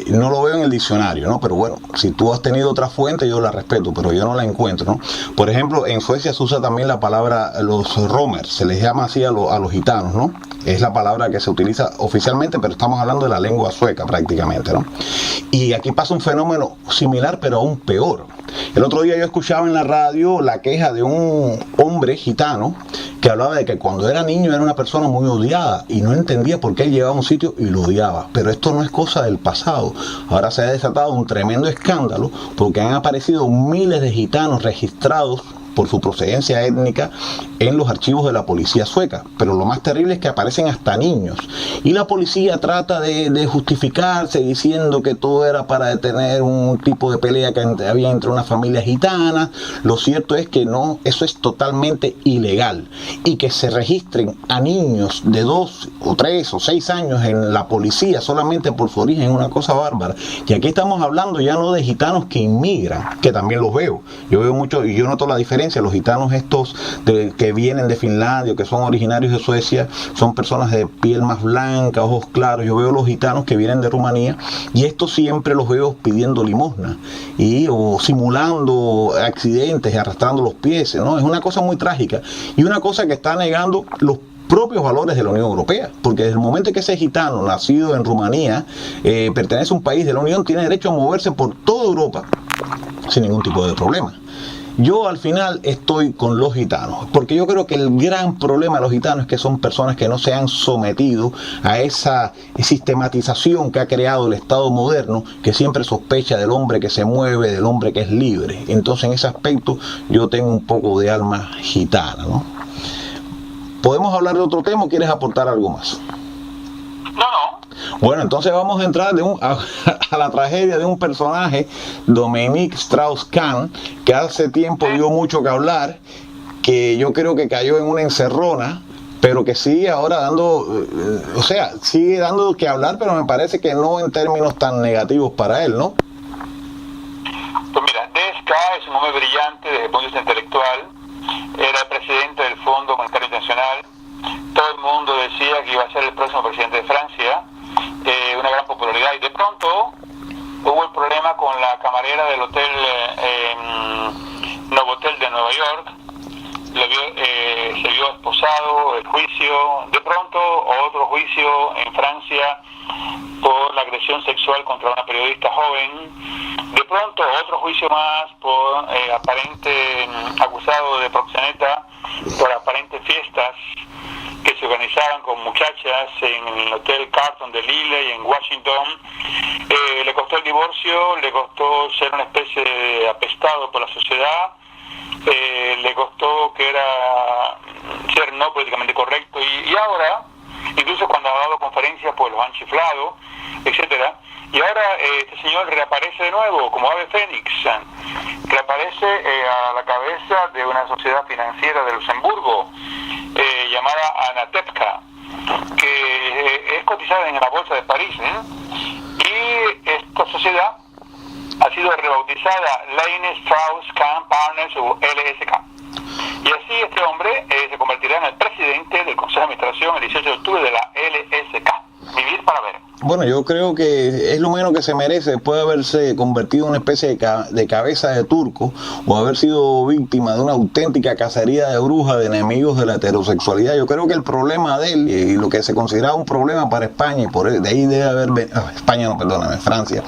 no lo veo en el diccionario, ¿no? Pero bueno, si tú has tenido otra fuente, yo la respeto, pero yo no la encuentro, ¿no? Por ejemplo, en Suecia se usa también la palabra los romers, se les llama así a los gitanos, ¿no? Es la palabra que se utiliza oficialmente, pero estamos hablando de la lengua sueca prácticamente, ¿no? Y aquí pasa un fenómeno similar, pero aún peor. El otro día yo escuchaba en la radio la queja de un hombre gitano que hablaba de que cuando era niño era una persona muy odiada y no entendía por qué él llegaba a un sitio y lo odiaba. Pero esto no es cosa del pasado. Ahora se ha desatado un tremendo escándalo porque han aparecido miles de gitanos registrados por su procedencia étnica en los archivos de la policía sueca. Pero lo más terrible es que aparecen hasta niños. Y la policía trata de justificarse diciendo que todo era para detener un tipo de pelea que había entre una familia gitana. Lo cierto es que no, eso es totalmente ilegal. Y que se registren a niños de 2 o 3 o 6 años en la policía solamente por su origen es una cosa bárbara. Y aquí estamos hablando ya no de gitanos que inmigran, que también los veo. Yo veo mucho y yo noto la diferencia. Los gitanos estos que vienen de Finlandia, que son originarios de Suecia, son personas de piel más blanca, ojos claros. Yo veo los gitanos que vienen de Rumanía y estos siempre los veo pidiendo limosna o simulando accidentes y arrastrando los pies, ¿no? Es una cosa muy trágica y una cosa que está negando los propios valores de la Unión Europea, porque desde el momento que ese gitano nacido en Rumanía pertenece a un país de la Unión, tiene derecho a moverse por toda Europa sin ningún tipo de problema. Yo al final estoy con los gitanos, porque yo creo que el gran problema de los gitanos es que son personas que no se han sometido a esa sistematización que ha creado el Estado moderno, que siempre sospecha del hombre que se mueve, del hombre que es libre. Entonces en ese aspecto yo tengo un poco de alma gitana, ¿no? ¿Podemos hablar de otro tema o quieres aportar algo más? No. Bueno, entonces vamos a entrar a la tragedia de un personaje, Dominique Strauss-Kahn, que hace tiempo dio mucho que hablar, que yo creo que cayó en una encerrona, pero que sigue ahora sigue dando que hablar, pero me parece que no en términos tan negativos para él, ¿no? Pues mira, DSK es un hombre brillante desde el punto de vista intelectual, era el presidente del Fondo Monetario Internacional, todo el mundo decía que iba a ser el próximo presidente de Francia, una gran popularidad, y de pronto hubo el problema con la camarera del hotel Novotel de Nueva York, se vio esposado, el juicio, de pronto otro juicio en Francia por la agresión sexual contra una periodista joven, de pronto otro juicio más por acusado de proxeneta por aparentes fiestas que se organizaban con muchachas en el Hotel Carlton de Lille y en Washington. Le costó el divorcio, le costó ser una especie de apestado por la sociedad, le costó ser no políticamente correcto y ahora, incluso cuando ha dado conferencias, pues los han chiflado, etcétera. Y ahora este señor reaparece de nuevo como ave fénix, reaparece a la cabeza de una sociedad financiera de Luxemburgo llamada Anatepka, que es cotizada en la bolsa de París, y esta sociedad ha sido rebautizada Lane Strauss-Kahn Partners o LSK. Y así este hombre se convertirá en el presidente del Consejo de Administración el 18 de octubre de la LSK. Vivir para ver. Bueno, yo creo que es lo menos que se merece después de haberse convertido en una especie de cabeza de turco o haber sido víctima de una auténtica cacería de brujas de enemigos de la heterosexualidad. Yo creo que el problema de él y lo que se consideraba un problema para España, y por de ahí debe haber Francia,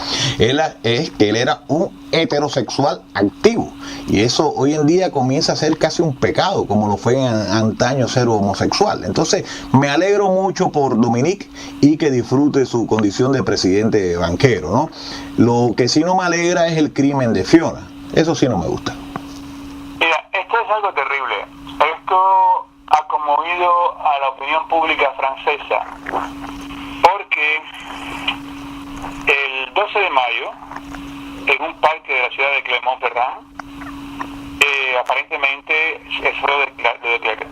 es que él era un heterosexual activo, y eso hoy en día comienza a ser casi un pecado, como lo fue en antaño ser homosexual. Entonces me alegro mucho por Dominique y que disfrute su condición de presidente banquero, ¿no? Lo que sí no me alegra es el crimen de Fiona. Eso sí no me gusta. Mira, esto es algo terrible. Esto ha conmovido a la opinión pública francesa, porque el 12 de mayo, en un parque de la ciudad de Clermont-Ferrand, aparentemente eso lo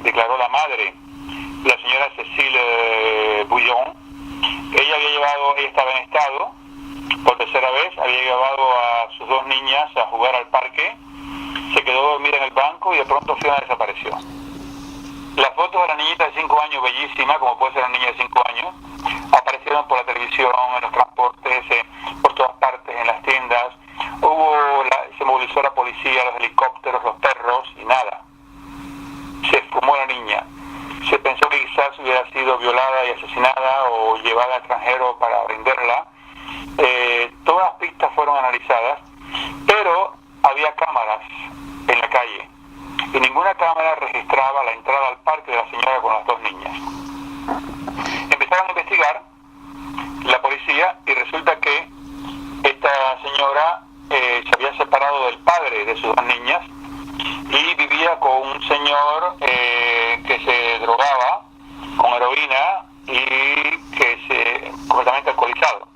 declaró la madre, la señora Cécile Bouillon. Ella estaba en estado, por tercera vez, había llevado a sus 2 niñas a jugar al parque, se quedó dormida en el banco y de pronto Fiona desapareció. Las fotos de la niñita de 5 años, bellísima, como puede ser la niña de 5 años, aparecieron por la televisión televisión, en los transportes, por todas partes, en las tiendas. Se movilizó la policía, los helicópteros, los perros y nada. Se esfumó la niña. Se pensó que quizás hubiera sido violada y asesinada o llevada al extranjero para venderla. Todas las pistas fueron analizadas, pero había cámaras en la calle y ninguna cámara registraba la entrada al parque de la señora con las dos niñas. Empezaron a investigar la policía y resulta que esta señora se había separado del padre de sus dos niñas y vivía con un señor que se drogaba con heroína y completamente alcoholizado.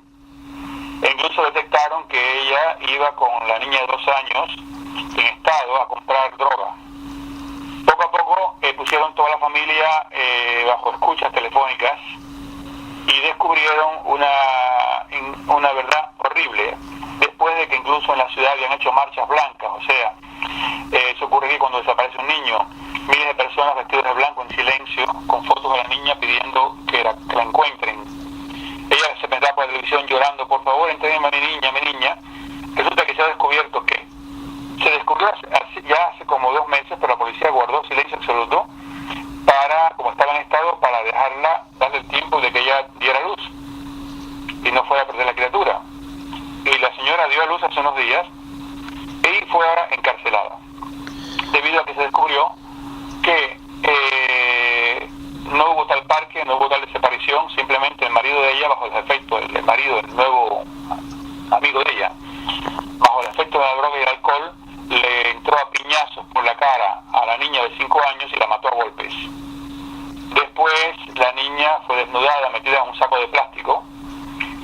E incluso detectaron que ella iba con la niña de 2 años en estado a comprar droga. Poco a poco pusieron toda la familia bajo escuchas telefónicas y descubrieron una verdad horrible, después de que incluso en la ciudad habían hecho marchas blancas. O sea, eso ocurre que cuando desaparece un niño, miles de personas vestidas de blanco en silencio, con fotos de la niña pidiendo que la encuentren. Ella se metía por la televisión llorando, por favor, entréguenme a mi niña. Resulta que se ha descubierto que se descubrió ya hace como 2 meses, pero la policía guardó silencio absoluto como estaba en estado, para darle el tiempo de que ella diera luz y no fuera a perder la criatura. Y la señora dio a luz hace unos días y fue ahora encarcelada, debido a que se descubrió que no hubo tal parque, no hubo tal desaparición. Simplemente el marido de ella, bajo el efecto, el marido, el nuevo amigo de ella, bajo el efecto de la droga y el alcohol, le entró a piñazos por la cara a la niña de 5 años y la mató a golpes. Después la niña fue desnudada, metida en un saco de plástico,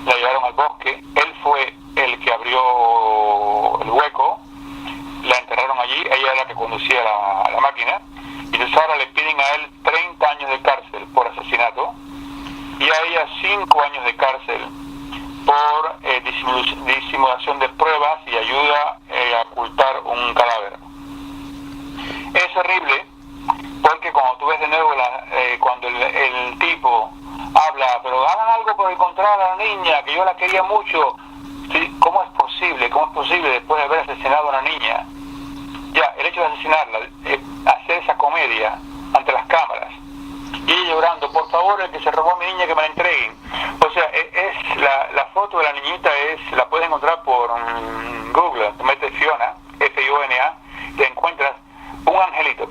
la llevaron al bosque, él fue el que abrió el hueco, la enterraron allí, ella era la que conducía la máquina, y entonces ahora le piden a él 30 años de cárcel por asesinato y a ella 5 años de cárcel por disimulación de pruebas y ayuda a ocultar un cadáver. Es horrible porque cuando tú ves de nuevo cuando el tipo habla, pero hagan algo por encontrar a la niña, que yo la quería mucho. ¿Sí? ¿Cómo es posible después de haber asesinado a una niña? Ya, el hecho de asesinarla, hacer esa comedia ante las cámaras y ella llorando, por favor, el que se robó a mi niña, que me la entreguen. O sea, la foto de la niñita la puedes encontrar por Google, te metes Fiona, Fiona, te encuentras un angelito.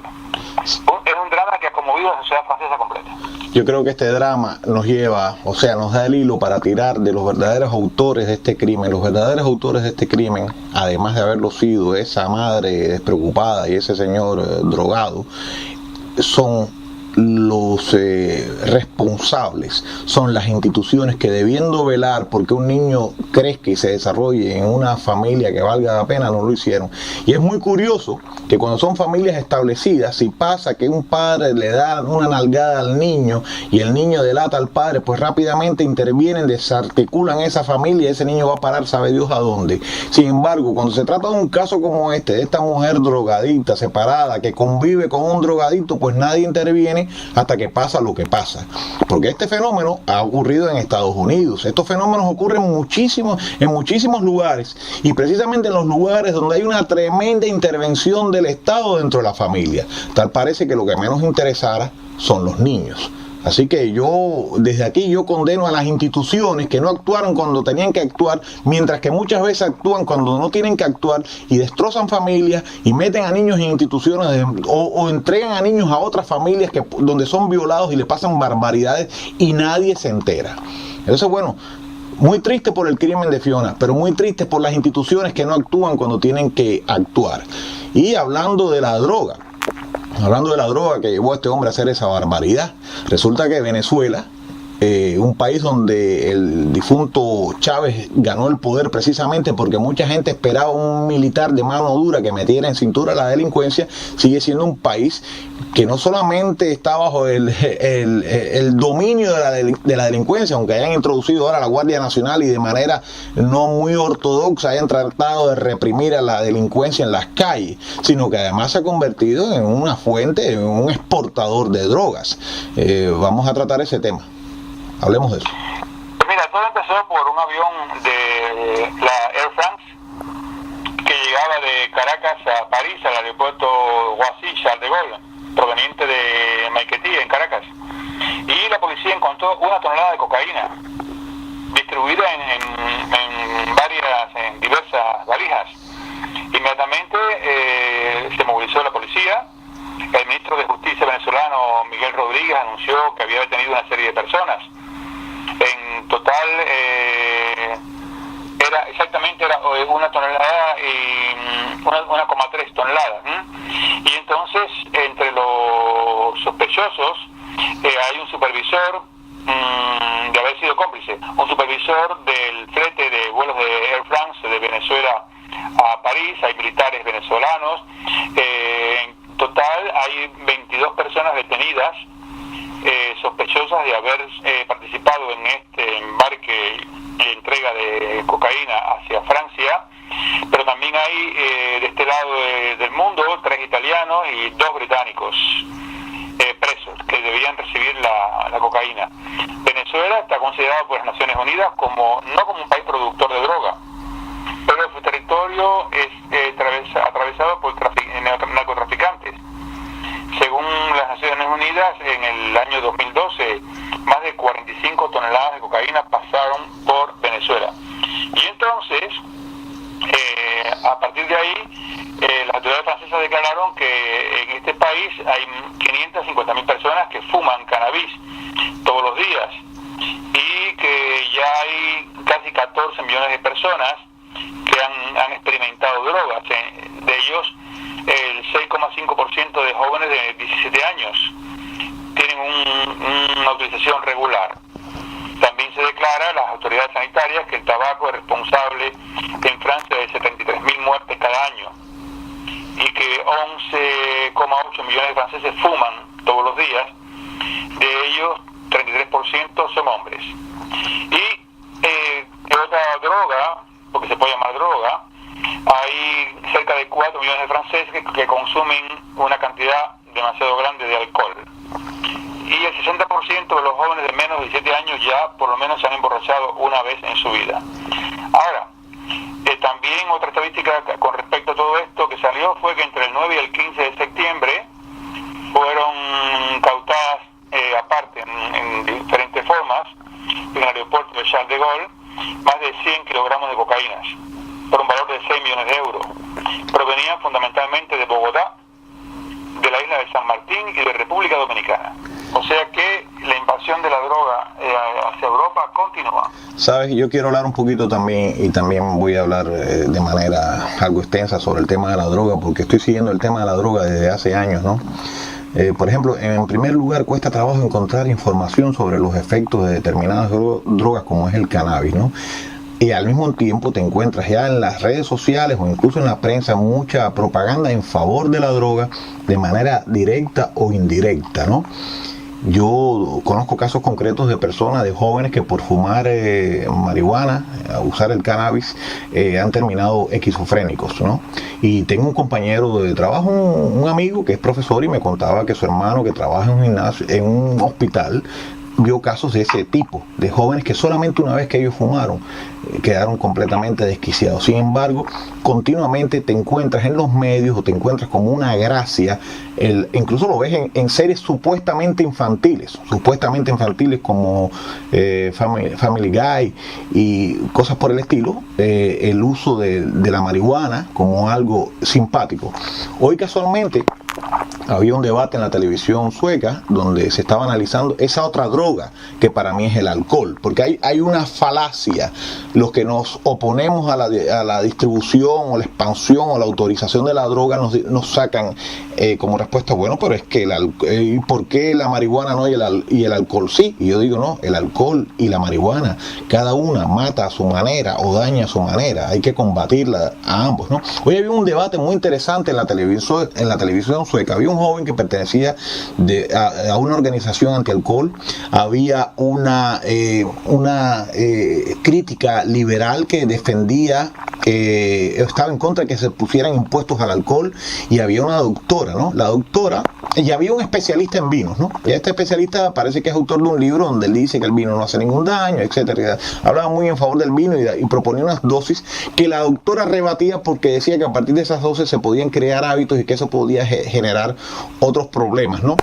Es un drama que ha conmovido a la sociedad francesa completa. Yo creo que este drama nos lleva, o sea, nos da el hilo para tirar de los verdaderos autores de este crimen. Los verdaderos autores de este crimen, además de haberlo sido esa madre despreocupada y ese señor drogado, son los responsables, son las instituciones que, debiendo velar porque un niño crezca y se desarrolle en una familia que valga la pena, no lo hicieron. Y es muy curioso que cuando son familias establecidas, si pasa que un padre le da una nalgada al niño y el niño delata al padre, pues rápidamente intervienen, desarticulan esa familia y ese niño va a parar sabe Dios a dónde. Sin embargo, cuando se trata de un caso como este, de esta mujer drogadicta, separada, que convive con un drogadicto, pues nadie interviene hasta que pasa lo que pasa. Porque este fenómeno ha ocurrido en Estados Unidos. Estos fenómenos ocurren en muchísimos lugares, y precisamente en los lugares donde hay una tremenda intervención del Estado dentro de la familia. Tal parece que lo que menos interesara son los niños. Así que desde aquí yo condeno a las instituciones que no actuaron cuando tenían que actuar, mientras que muchas veces actúan cuando no tienen que actuar y destrozan familias y meten a niños en instituciones o entregan a niños a otras familias donde son violados y le pasan barbaridades y nadie se entera. Entonces, bueno, muy triste por el crimen de Fiona, pero muy triste por las instituciones que no actúan cuando tienen que actuar. Y hablando de la droga que llevó a este hombre a hacer esa barbaridad, resulta que Venezuela, un país donde el difunto Chávez ganó el poder precisamente porque mucha gente esperaba un militar de mano dura que metiera en cintura la delincuencia, sigue siendo un país que no solamente está bajo el dominio de la delincuencia, aunque hayan introducido ahora la Guardia Nacional y de manera no muy ortodoxa hayan tratado de reprimir a la delincuencia en las calles, sino que además se ha convertido en una fuente, en un exportador de drogas. Vamos a tratar ese tema. Hablemos de eso. Mira, todo empezó por un avión de la Air France que llegaba de Caracas a París, al aeropuerto Roissy-Charles de Gaulle, proveniente de Maiquetía, en Caracas. Y la policía encontró 1 tonelada de cocaína, distribuida en diversas valijas. Inmediatamente se movilizó la policía. El ministro de Justicia venezolano, Miguel Rodríguez, anunció que había detenido una serie de personas. En total, era 1 tonelada y 1,3 toneladas. Y entonces, entre los sospechosos, hay un supervisor de haber sido cómplice, un supervisor del flete de vuelos de Air France de Venezuela a París. Hay militares venezolanos. En total hay 22 personas detenidas sospechosas de haber participado en este embarque y entrega de cocaína hacia Francia, pero también hay de este lado del mundo 3 italianos y 2 británicos presos que debían recibir la cocaína. Venezuela está considerado por las Naciones Unidas no como un país productor de droga, pero su territorio es atravesado por narcotraficantes. Según las Naciones Unidas, en el año 2012, más de 45 toneladas de cocaína pasaron por Venezuela. Y entonces, a partir de ahí, las autoridades francesas declararon que en este país hay 550.000 personas que fuman cannabis todos los días y que ya hay casi 14 millones de personas que han experimentado drogas. De ellos, el 6,5% de jóvenes de 17 años tienen una utilización regular. También se declara a las autoridades sanitarias que el tabaco es responsable en Francia de 73.000 muertes cada año y que 11,8 millones de franceses fuman todos los días. De ellos, 33% son hombres. Y otra droga, porque se puede llamar droga, hay cerca de 4 millones de franceses que consumen una cantidad demasiado grande de alcohol. Y el 60% de los jóvenes de menos de 17 años ya por lo menos se han emborrachado una vez en su vida. Ahora, también otra estadística con respecto a todo esto que salió fue que entre el 9 y el 15 de septiembre fueron cautadas aparte en diferentes formas en el aeropuerto de Charles de Gaulle más de 100 kilogramos de cocaínas por un valor de 6 millones de euros. Provenían fundamentalmente de Bogotá, de la isla de San Martín y de República Dominicana. O sea que la invasión de la droga hacia Europa continúa. Sabes, yo quiero hablar un poquito también, y también voy a hablar de manera algo extensa sobre el tema de la droga, porque estoy siguiendo el tema de la droga desde hace años, ¿no? Por ejemplo, en primer lugar, cuesta trabajo encontrar información sobre los efectos de determinadas drogas como es el cannabis, ¿no? Y al mismo tiempo te encuentras ya en las redes sociales o incluso en la prensa mucha propaganda en favor de la droga de manera directa o indirecta, ¿no? Yo conozco casos concretos de personas, de jóvenes que por fumar marihuana, usar el cannabis, han terminado esquizofrénicos, ¿no? Y tengo un compañero de trabajo, un amigo que es profesor y me contaba que su hermano que trabaja en un hospital vio casos de ese tipo, de jóvenes que solamente una vez que ellos fumaron quedaron completamente desquiciados. Sin embargo, continuamente te encuentras en los medios o te encuentras como una gracia, incluso lo ves en series supuestamente infantiles como Family Guy y cosas por el estilo, el uso de la marihuana como algo simpático. Hoy casualmente había un debate en la televisión sueca donde se estaba analizando esa otra droga que para mí es el alcohol, porque hay una falacia. Los que nos oponemos a la distribución o la expansión o la autorización de la droga nos sacan como respuesta, bueno, pero es que ¿por qué la marihuana no y el alcohol sí? Y yo digo, no, el alcohol y la marihuana, cada una mata a su manera o daña a su manera, hay que combatirla a ambos, ¿no? Hoy había un debate muy interesante en la televisión sueca. Había un joven que pertenecía a una organización antialcohol, había una crítica liberal que defendía, estaba en contra de que se pusieran impuestos al alcohol, y había una doctora, ¿no? La doctora y había un especialista en vinos, ¿no? Y este especialista parece que es autor de un libro donde él dice que el vino no hace ningún daño, etcétera. Hablaba muy en favor del vino y proponía unas dosis que la doctora rebatía porque decía que a partir de esas dosis se podían crear hábitos y que eso podía generar otros problemas, ¿no?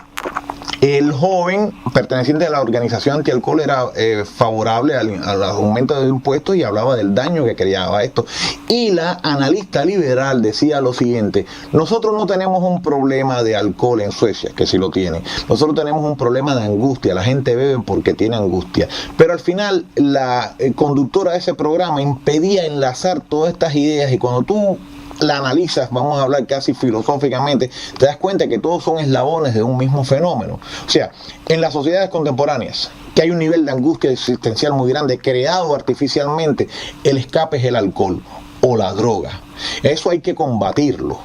El joven perteneciente a la organización antialcohol era favorable al aumento de impuestos y hablaba del daño que creaba esto. Y la analista liberal decía lo siguiente: nosotros no tenemos un problema de alcohol en Suecia, que sí lo tienen. Nosotros tenemos un problema de angustia. La gente bebe porque tiene angustia. Pero al final la conductora de ese programa impedía enlazar todas estas ideas, y cuando tú la analizas, vamos a hablar casi filosóficamente, te das cuenta que todos son eslabones de un mismo fenómeno. O sea, en las sociedades contemporáneas, que hay un nivel de angustia existencial muy grande, creado artificialmente, el escape es el alcohol o la droga. Eso hay que combatirlo.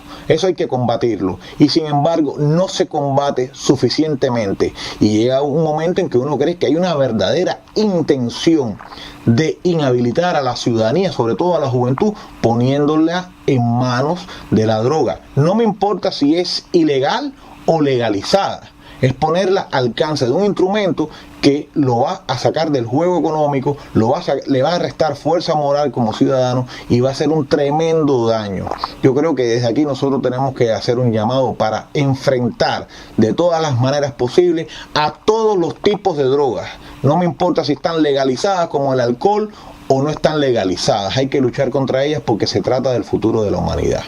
Y sin embargo no se combate suficientemente, y llega un momento en que uno cree que hay una verdadera intención de inhabilitar a la ciudadanía, sobre todo a la juventud, poniéndola en manos de la droga. No me importa si es ilegal o legalizada, es ponerla al alcance de un instrumento que lo va a sacar del juego económico, le va a restar fuerza moral como ciudadano y va a hacer un tremendo daño. Yo creo que desde aquí nosotros tenemos que hacer un llamado para enfrentar de todas las maneras posibles a todos los tipos de drogas. No me importa si están legalizadas como el alcohol o no están legalizadas, hay que luchar contra ellas porque se trata del futuro de la humanidad.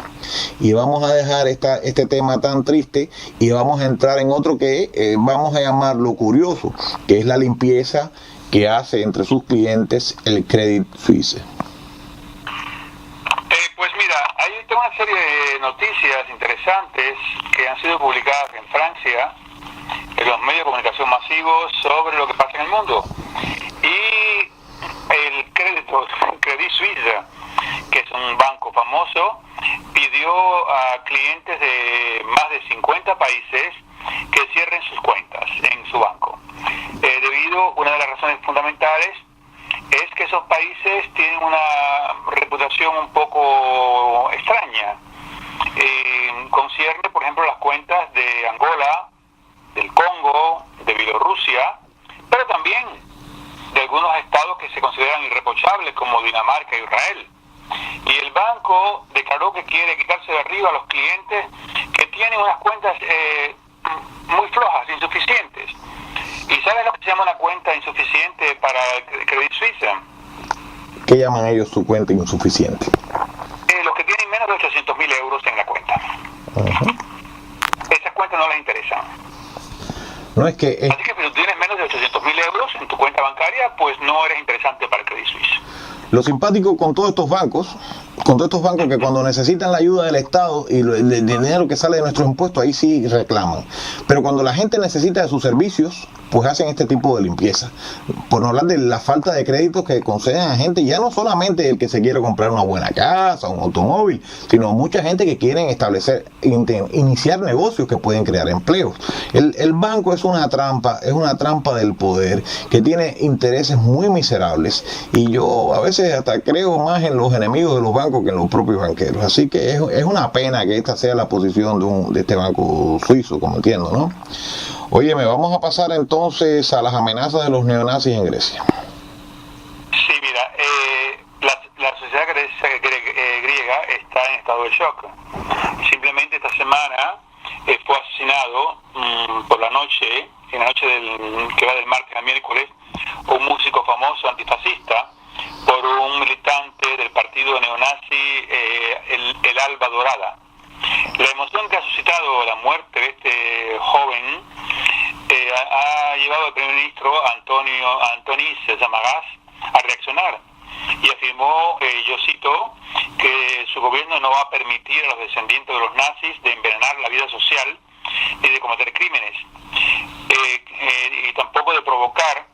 Y vamos a dejar este tema tan triste y vamos a entrar en otro que vamos a llamarlo curioso, que es la limpieza que hace entre sus clientes el Credit Suisse. Pues mira, hay una serie de noticias interesantes que han sido publicadas en Francia, en los medios de comunicación masivos, sobre lo que pasa en el mundo. Y el Credit Suisse, que es un banco famoso, pidió a clientes de más de 50 países que cierren sus cuentas en su banco. Debido, una de las razones fundamentales es que esos países tienen una reputación un poco extraña. Concierne, por ejemplo, las cuentas de Angola, del Congo, de Bielorrusia, pero también de algunos estados que se consideran irreprochables como Dinamarca y Israel. Y el banco declaró que quiere quitarse de arriba a los clientes que tienen unas cuentas muy flojas, insuficientes. ¿Y sabes lo que se llama una cuenta insuficiente para el Credit Suisse? ¿Qué llaman ellos su cuenta insuficiente? Los que tienen menos de 800.000 euros en la cuenta. Esas cuentas no les interesan. No es que Así que si tú tienes menos de 800.000 euros en tu cuenta bancaria, pues no eres interesante para el Credit Suisse. Lo simpático con todos estos bancos que cuando necesitan la ayuda del Estado y el dinero que sale de nuestros impuestos, ahí sí reclaman. Pero cuando la gente necesita de sus servicios, pues hacen este tipo de limpieza. Por no hablar de la falta de créditos que conceden a gente, ya no solamente el que se quiere comprar una buena casa, un automóvil, sino mucha gente que quieren iniciar negocios que pueden crear empleos. El banco es una trampa del poder que tiene intereses muy miserables, y yo a veces hasta creo más en los enemigos de los bancos que en los propios banqueros. Así que es una pena que esta sea la posición de este banco suizo, como entiendo, ¿no? Óyeme, vamos a pasar entonces a las amenazas de los neonazis en Grecia. Sí, mira, la sociedad griega está en estado de shock. Simplemente esta semana fue asesinado por la noche, en la noche que va del martes al miércoles, un músico famoso antifascista por un militante del partido neonazi, el Alba Dorada. La emoción que ha suscitado la muerte de este joven ha llevado al primer ministro Antonis Samaras a reaccionar y afirmó, yo cito, que su gobierno no va a permitir a los descendientes de los nazis de envenenar la vida social ni de cometer crímenes, y tampoco de provocar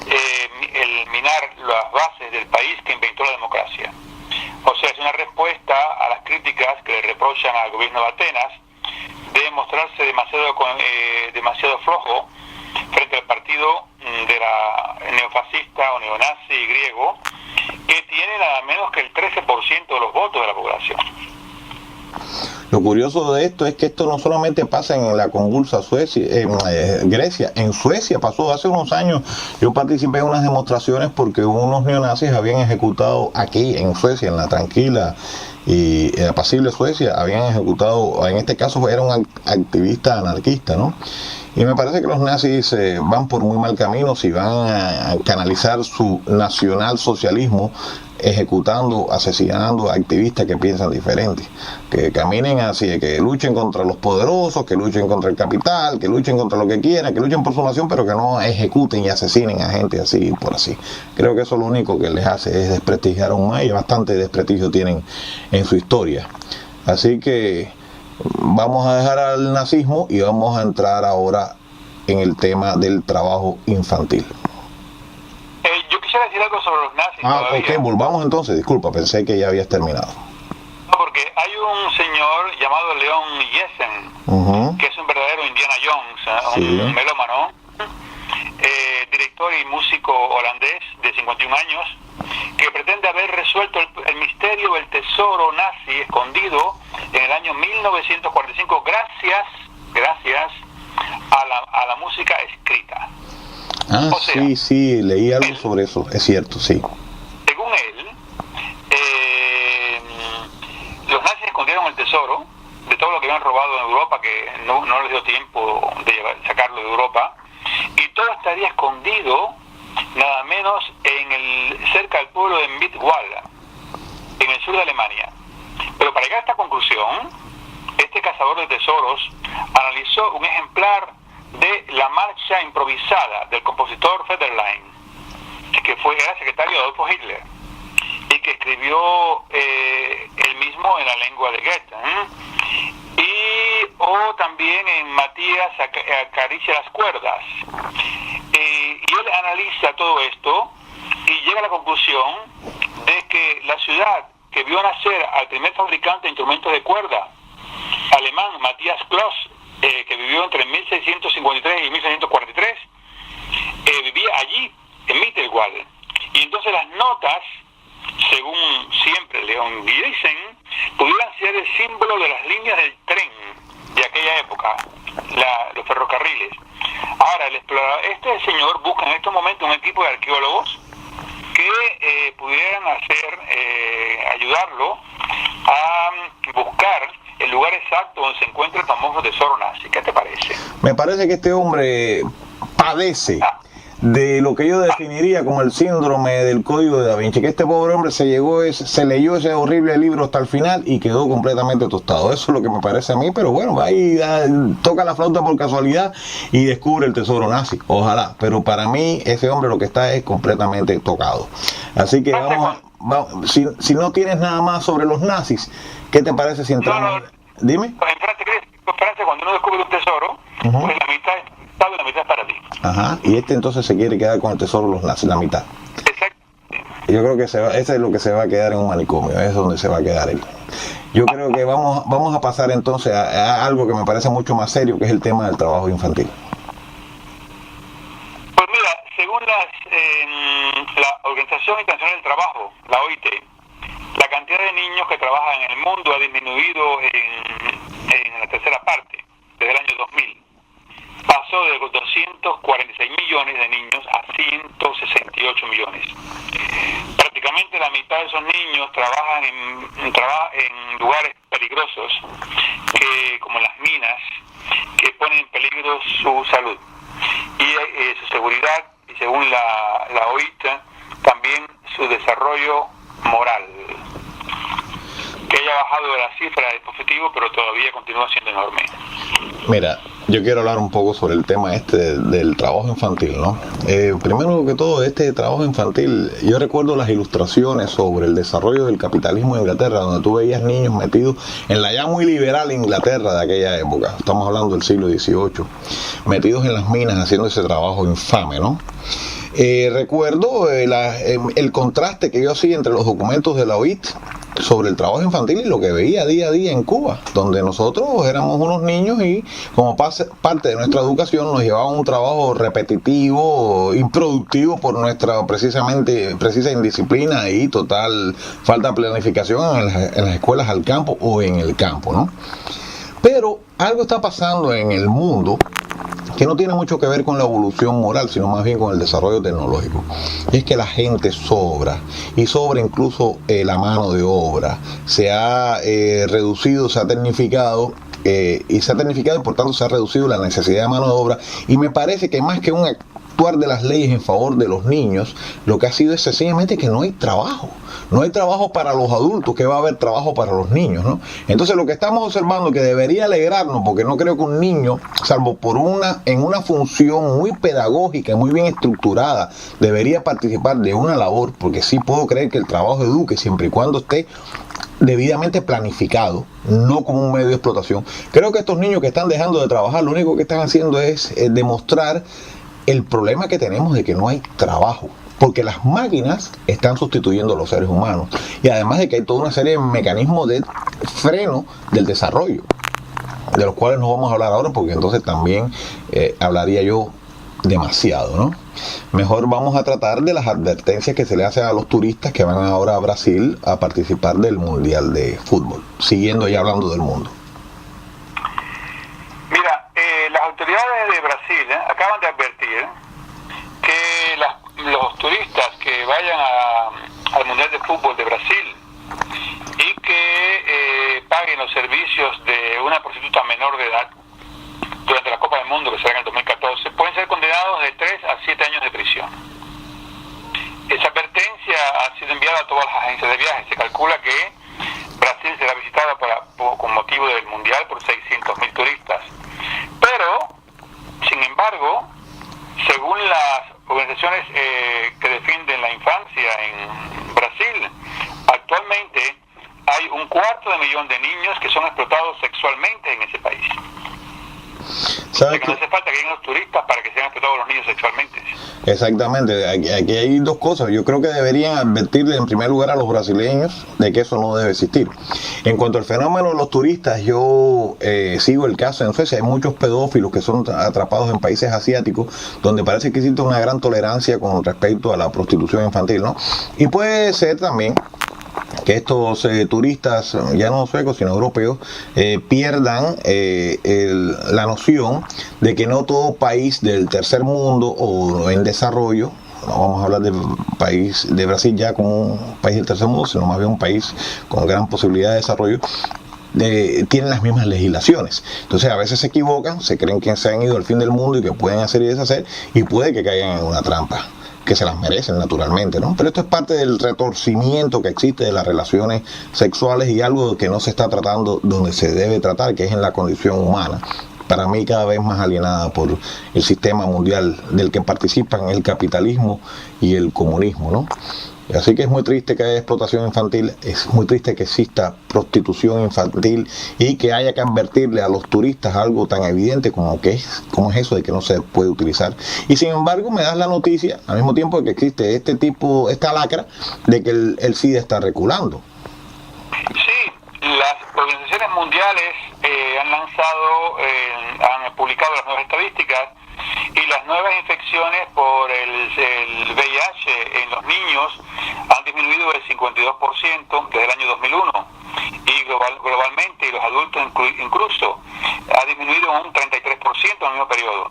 el minar las bases del país que inventó la democracia. O sea, es una respuesta a las críticas que le reprochan al gobierno de Atenas de mostrarse demasiado flojo frente al partido de la neofascista o neonazi griego, que tiene nada menos que el 13% de los votos de la población. Lo curioso de esto es que esto no solamente pasa en la convulsa Suecia, Grecia, en Suecia pasó hace unos años. Yo participé en unas demostraciones porque unos neonazis habían ejecutado aquí en Suecia, en la tranquila y apacible Suecia, habían ejecutado, en este caso era un activista anarquista, ¿no? Y me parece que los nazis van por muy mal camino si van a canalizar su nacionalsocialismo ejecutando, asesinando a activistas que piensan diferente, que caminen así, que luchen contra los poderosos, que luchen contra el capital, que luchen contra lo que quieran, que luchen por su nación, pero que no ejecuten y asesinen a gente así por así. Creo que eso lo único que les hace es desprestigiar aún más, y bastante desprestigio tienen en su historia. Así que vamos a dejar al nazismo y vamos a entrar ahora en el tema del trabajo infantil. Yo quisiera decir algo sobre los nazis. Ok, volvamos entonces, disculpa, pensé que ya habías terminado. No, porque hay un señor llamado Leon Jessen, que es un verdadero Indiana Jones, un melómano, director y músico holandés de 51 años, que pretende haber resuelto el misterio del tesoro nazi escondido en el año 1945 gracias a la música escrita. O sea, sí, leí algo sobre eso, es cierto, sí. Según él, los nazis escondieron el tesoro de todo lo que habían robado en Europa, que no les dio tiempo de sacarlo de Europa, y todo estaría escondido nada menos cerca del pueblo de Mittweida, en el sur de Alemania. Pero para llegar a esta conclusión, este cazador de tesoros analizó un ejemplar de la marcha improvisada del compositor Federlein, que era secretario de Adolfo Hitler y que escribió él mismo en la lengua de Goethe, o también en Matías acaricia las cuerdas, y él analiza todo esto y llega a la conclusión de que la ciudad que vio nacer al primer fabricante de instrumentos de cuerda alemán, Matthias Kloss, que vivió entre 1653 y 1643, vivía allí, en Mittelwald. Y entonces las notas, según siempre Leon Giesen, pudieran ser el símbolo de las líneas del tren de aquella época, los ferrocarriles. Ahora, este señor busca en estos momentos un equipo de arqueólogos que pudieran ayudarlo a buscar el lugar exacto donde se encuentra el famoso tesoro nazi. ¿Qué te parece? Me parece que este hombre padece de lo que yo definiría como el síndrome del Código de Da Vinci, que este pobre hombre se leyó ese horrible libro hasta el final y quedó completamente tostado. Eso es lo que me parece a mí, pero bueno, ahí toca la flauta por casualidad y descubre el tesoro nazi, ojalá, pero para mí ese hombre lo que está es completamente tocado. Así que si no tienes nada más sobre los nazis, ¿qué te parece si entramos? Dime. En Francia, cuando uno descubre un tesoro, pues la mitad es y la mitad es para ti. Ajá, y entonces se quiere quedar con el tesoro los nazis, la mitad. Exacto. Yo creo que ese es lo que se va a quedar en un manicomio, es donde se va a quedar él. Yo creo que vamos a pasar entonces a algo que me parece mucho más serio, que es el tema del trabajo infantil. Pues mira, según la Organización Internacional del Trabajo, la OIT, la cantidad de niños que trabajan en el mundo ha disminuido en la tercera parte, desde el año 2000. Pasó de 246 millones de niños a 168 millones. Prácticamente la mitad de esos niños trabajan en lugares peligrosos, como las minas, que ponen en peligro su salud y su seguridad, y según la OIT, también su desarrollo moral, que haya bajado de la cifra de dispositivos, pero todavía continúa siendo enorme. Mira, yo quiero hablar un poco sobre el tema del trabajo infantil, ¿no? Primero que todo, este trabajo infantil, yo recuerdo las ilustraciones sobre el desarrollo del capitalismo en Inglaterra, donde tú veías niños metidos en la ya muy liberal Inglaterra de aquella época, estamos hablando del siglo XVIII, metidos en las minas haciendo ese trabajo infame, ¿no? Recuerdo el contraste que yo hacía entre los documentos de la OIT sobre el trabajo infantil y lo que veía día a día en Cuba, donde nosotros éramos unos niños y como parte de nuestra educación nos llevaban un trabajo repetitivo, improductivo por nuestra precisa indisciplina y total falta de planificación en las escuelas al campo o en el campo, ¿no? Pero algo está pasando en el mundo que no tiene mucho que ver con la evolución moral, sino más bien con el desarrollo tecnológico. Y es que la gente sobra, y sobra incluso la mano de obra. Se ha reducido, se ha tecnificado, y por tanto se ha reducido la necesidad de mano de obra. Y me parece que más que un actuar de las leyes en favor de los niños, lo que ha sido es sencillamente que no hay trabajo. No hay trabajo para los adultos, que va a haber trabajo para los niños, ¿no? Entonces lo que estamos observando, que debería alegrarnos, porque no creo que un niño, salvo en una función muy pedagógica, muy bien estructurada, debería participar de una labor, porque sí puedo creer que el trabajo eduque siempre y cuando esté debidamente planificado, no como un medio de explotación. Creo que estos niños que están dejando de trabajar, lo único que están haciendo es demostrar el problema que tenemos de que no hay trabajo, porque las máquinas están sustituyendo a los seres humanos, y además de que hay toda una serie de mecanismos de freno del desarrollo, de los cuales no vamos a hablar ahora, porque entonces también hablaría yo demasiado, ¿no? Mejor vamos a tratar de las advertencias que se le hacen a los turistas que van ahora a Brasil a participar del Mundial de Fútbol, siguiendo ya hablando del mundo. Mira, las autoridades de Brasil acaban de advertir que los turistas que vayan al Mundial de Fútbol de Brasil y que paguen los servicios de una prostituta menor de edad durante la Copa del Mundo que será en el 2014 pueden ser condenados de 3 a 7 años de prisión. Esa advertencia ha sido enviada a todas las agencias de viajes. Se calcula que Brasil será visitada con motivo del Mundial por 600.000 turistas. Pero, sin embargo, según las organizaciones que defienden la infancia en Brasil, actualmente hay 250.000 de niños que son explotados sexualmente en ese país. ¿Sabe que no hace falta que lleguen los turistas para que sean explotados los niños sexualmente. Exactamente, aquí hay dos cosas. Yo creo que deberían advertirle en primer lugar a los brasileños de que eso no debe existir. En cuanto al fenómeno de los turistas, yo sigo el caso en Suecia. Hay muchos pedófilos que son atrapados en países asiáticos donde parece que existe una gran tolerancia con respecto a la prostitución infantil, ¿no? Y puede ser también que estos turistas, ya no suecos sino europeos, pierdan la noción de que no todo país del tercer mundo o en desarrollo, no vamos a hablar del país de Brasil ya como un país del tercer mundo, sino más bien un país con gran posibilidad de desarrollo, tienen las mismas legislaciones. Entonces a veces se equivocan, se creen que se han ido al fin del mundo y que pueden hacer y deshacer, y puede que caigan en una trampa, que se las merecen naturalmente, ¿no? Pero esto es parte del retorcimiento que existe de las relaciones sexuales y algo que no se está tratando donde se debe tratar, que es en la condición humana. Para mí cada vez más alienada por el sistema mundial del que participan el capitalismo y el comunismo, ¿no? Así que es muy triste que haya explotación infantil, es muy triste que exista prostitución infantil y que haya que advertirle a los turistas algo tan evidente como es eso de que no se puede utilizar. Y sin embargo me das la noticia, al mismo tiempo de que existe esta lacra, de que el SIDA está reculando. Sí, las organizaciones mundiales han publicado las nuevas estadísticas, y las nuevas infecciones por el VIH en los niños han disminuido el 52% desde el año 2001, y globalmente, y los adultos incluso, ha disminuido un 33% en el mismo periodo,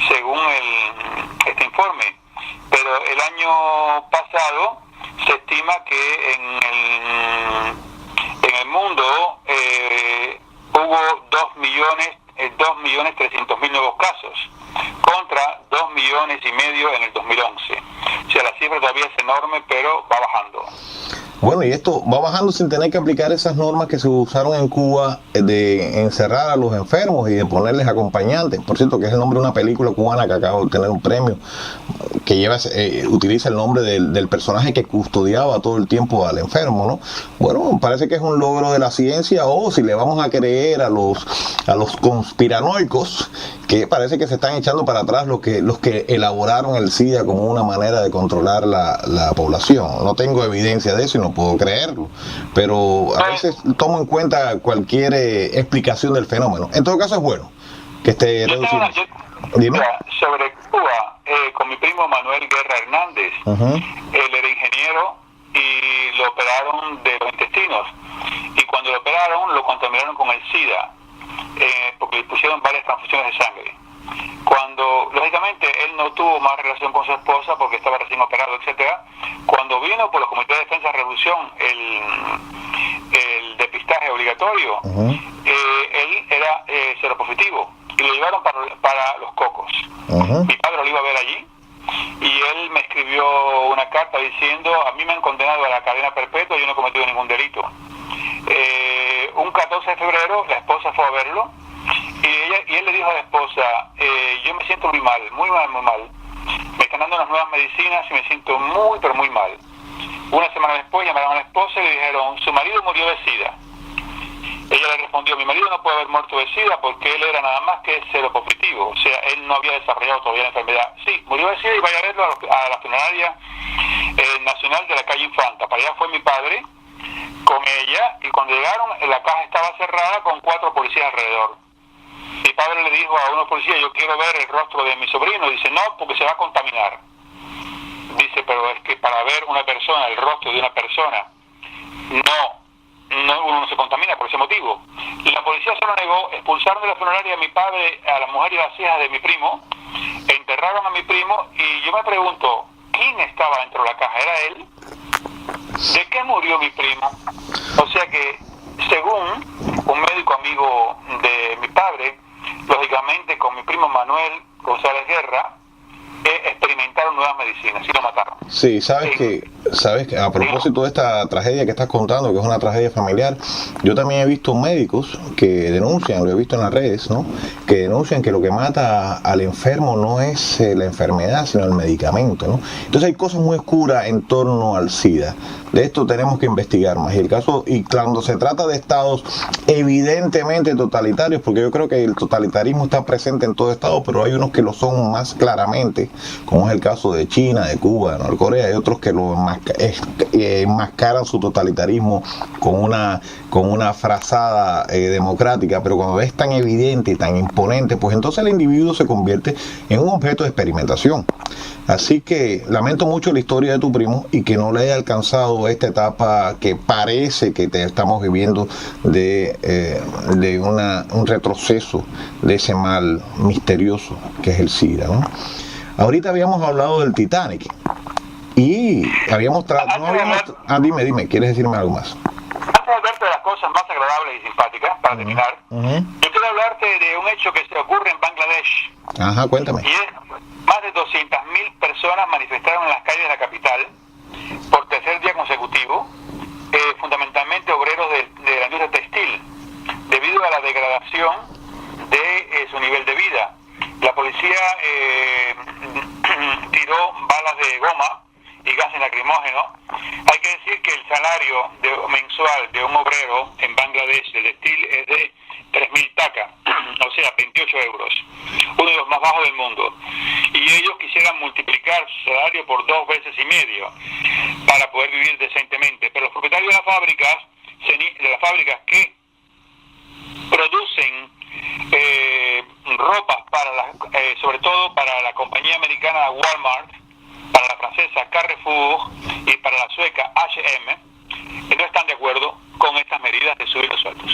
según este informe. Pero el año pasado se estima que en el mundo hubo 2.300.000 nuevos casos, contra 2,5 millones en el 2011. O sea, la cifra todavía es enorme, pero va bajando. Bueno, y esto va bajando sin tener que aplicar esas normas que se usaron en Cuba de encerrar a los enfermos y de ponerles acompañantes. Por cierto, que es el nombre de una película cubana que acaba de obtener un premio, que utiliza el nombre del personaje que custodiaba todo el tiempo al enfermo, ¿no? Bueno, parece que es un logro de la ciencia, o si le vamos a creer a los conspiranoicos, que que parece que se están echando para atrás los que elaboraron el SIDA como una manera de controlar la población. No tengo evidencia de eso y no puedo creerlo, pero a veces tomo en cuenta cualquier explicación del fenómeno. En todo caso es bueno que esté reducido. Dime. Sobre Cuba, con mi primo Manuel Guerra Hernández, él era ingeniero y lo operaron de los intestinos, y cuando lo operaron lo contaminaron con el SIDA, porque le pusieron varias transfusiones de sangre. Cuando, lógicamente, él no tuvo más relación con su esposa porque estaba recién operado, etcétera. Cuando vino por los comités de defensa de revolución el depistaje obligatorio, él era seropositivo y lo llevaron para Los Cocos. Mi padre lo iba a ver allí y él me escribió una carta diciendo: a mí me han condenado a la cadena perpetua y yo no he cometido ningún delito. Un 14 de febrero la esposa fue a verlo y él le dijo a la esposa: yo me siento muy mal, muy mal. Me están dando unas nuevas medicinas y me siento muy, pero muy mal. Una semana después llamaron a la esposa y le dijeron: su marido murió de SIDA. Ella le respondió: mi marido no puede haber muerto de SIDA porque él era nada más que seropositivo, o sea, él no había desarrollado todavía la enfermedad. Sí, murió de SIDA y vaya a verlo a la funeraria nacional de la calle Infanta. Para allá fue mi padre con ella, y cuando llegaron la caja estaba cerrada con 4 policías alrededor. Mi padre le dijo a unos policías: yo quiero ver el rostro de mi sobrino. Dice: no, porque se va a contaminar. Dice: pero es que para ver una persona, el rostro de una persona, uno no se contamina por ese motivo. Y la policía se lo negó, expulsaron de la funeraria a mi padre, a la mujer y a las hijas de mi primo, enterraron a mi primo, y yo me pregunto: ¿quién estaba dentro de la caja? ¿Era él? ¿De qué murió mi primo? O sea que, según un médico amigo de mi padre, lógicamente con mi primo Manuel González Guerra, experimentaron nuevas medicinas y lo mataron. Sí, sabes que a propósito de esta tragedia que estás contando, que es una tragedia familiar, yo también he visto médicos que denuncian, lo he visto en las redes, ¿no?, que denuncian que lo que mata al enfermo no es la enfermedad, sino el medicamento, ¿no? Entonces hay cosas muy oscuras en torno al SIDA. De esto tenemos que investigar más. Y cuando se trata de estados evidentemente totalitarios, porque yo creo que el totalitarismo está presente en todo estado, pero hay unos que lo son más claramente, como es el caso de China, de Cuba, de Norcorea. Hay otros que lo enmascaran su totalitarismo con una frazada democrática, pero cuando es tan evidente y tan imponente, pues entonces el individuo se convierte en un objeto de experimentación. Así que lamento mucho la historia de tu primo y que no le haya alcanzado esta etapa que parece que estamos viviendo de un retroceso de ese mal misterioso que es el SIDA, ¿no? Ahorita habíamos hablado del Titanic y dime, ¿quieres decirme algo más? Antes de hablarte de las cosas más agradables y simpáticas, para terminar, yo quiero hablarte de un hecho que se ocurre en Bangladesh. Ajá, cuéntame. Y es: más de 200.000 personas manifestaron en las calles de la capital por tercer día consecutivo, fundamentalmente obreros de la industria textil, debido a la degradación de su nivel de vida. La policía tiró balas de goma y gases lacrimógenos. Hay que decir que el salario mensual de un obrero en Bangladesh de textil es de 3.000 taka, o sea, 28 euros, uno de los más bajos del mundo. Y ellos quisieran multiplicar su salario por 2,5 veces para poder vivir decentemente. Pero los propietarios de las fábricas que producen ropas sobre todo para la compañía americana Walmart, para la francesa Carrefour y para la sueca H&M, no están de acuerdo con estas medidas de subir los sueldos.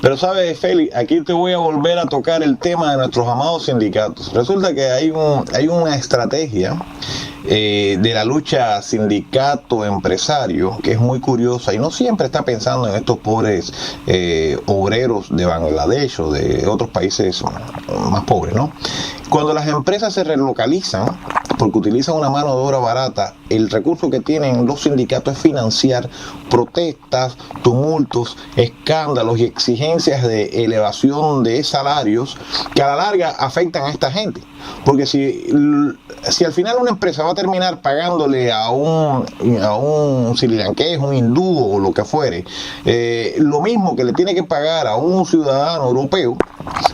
Pero sabes, Félix, aquí te voy a volver a tocar el tema de nuestros amados sindicatos. Resulta que hay una estrategia de la lucha sindicato-empresario que es muy curiosa y no siempre está pensando en estos pobres obreros de Bangladesh o de otros países más pobres, ¿no? Cuando las empresas se relocalizan porque utilizan una mano de obra barata, el recurso que tienen los sindicatos es financiar protestas, tumultos, escándalos y exigencias de elevación de salarios que a la larga afectan a esta gente. porque si al final una empresa va a terminar pagándole a un srilanqués, un hindú o lo que fuere, lo mismo que le tiene que pagar a un ciudadano europeo,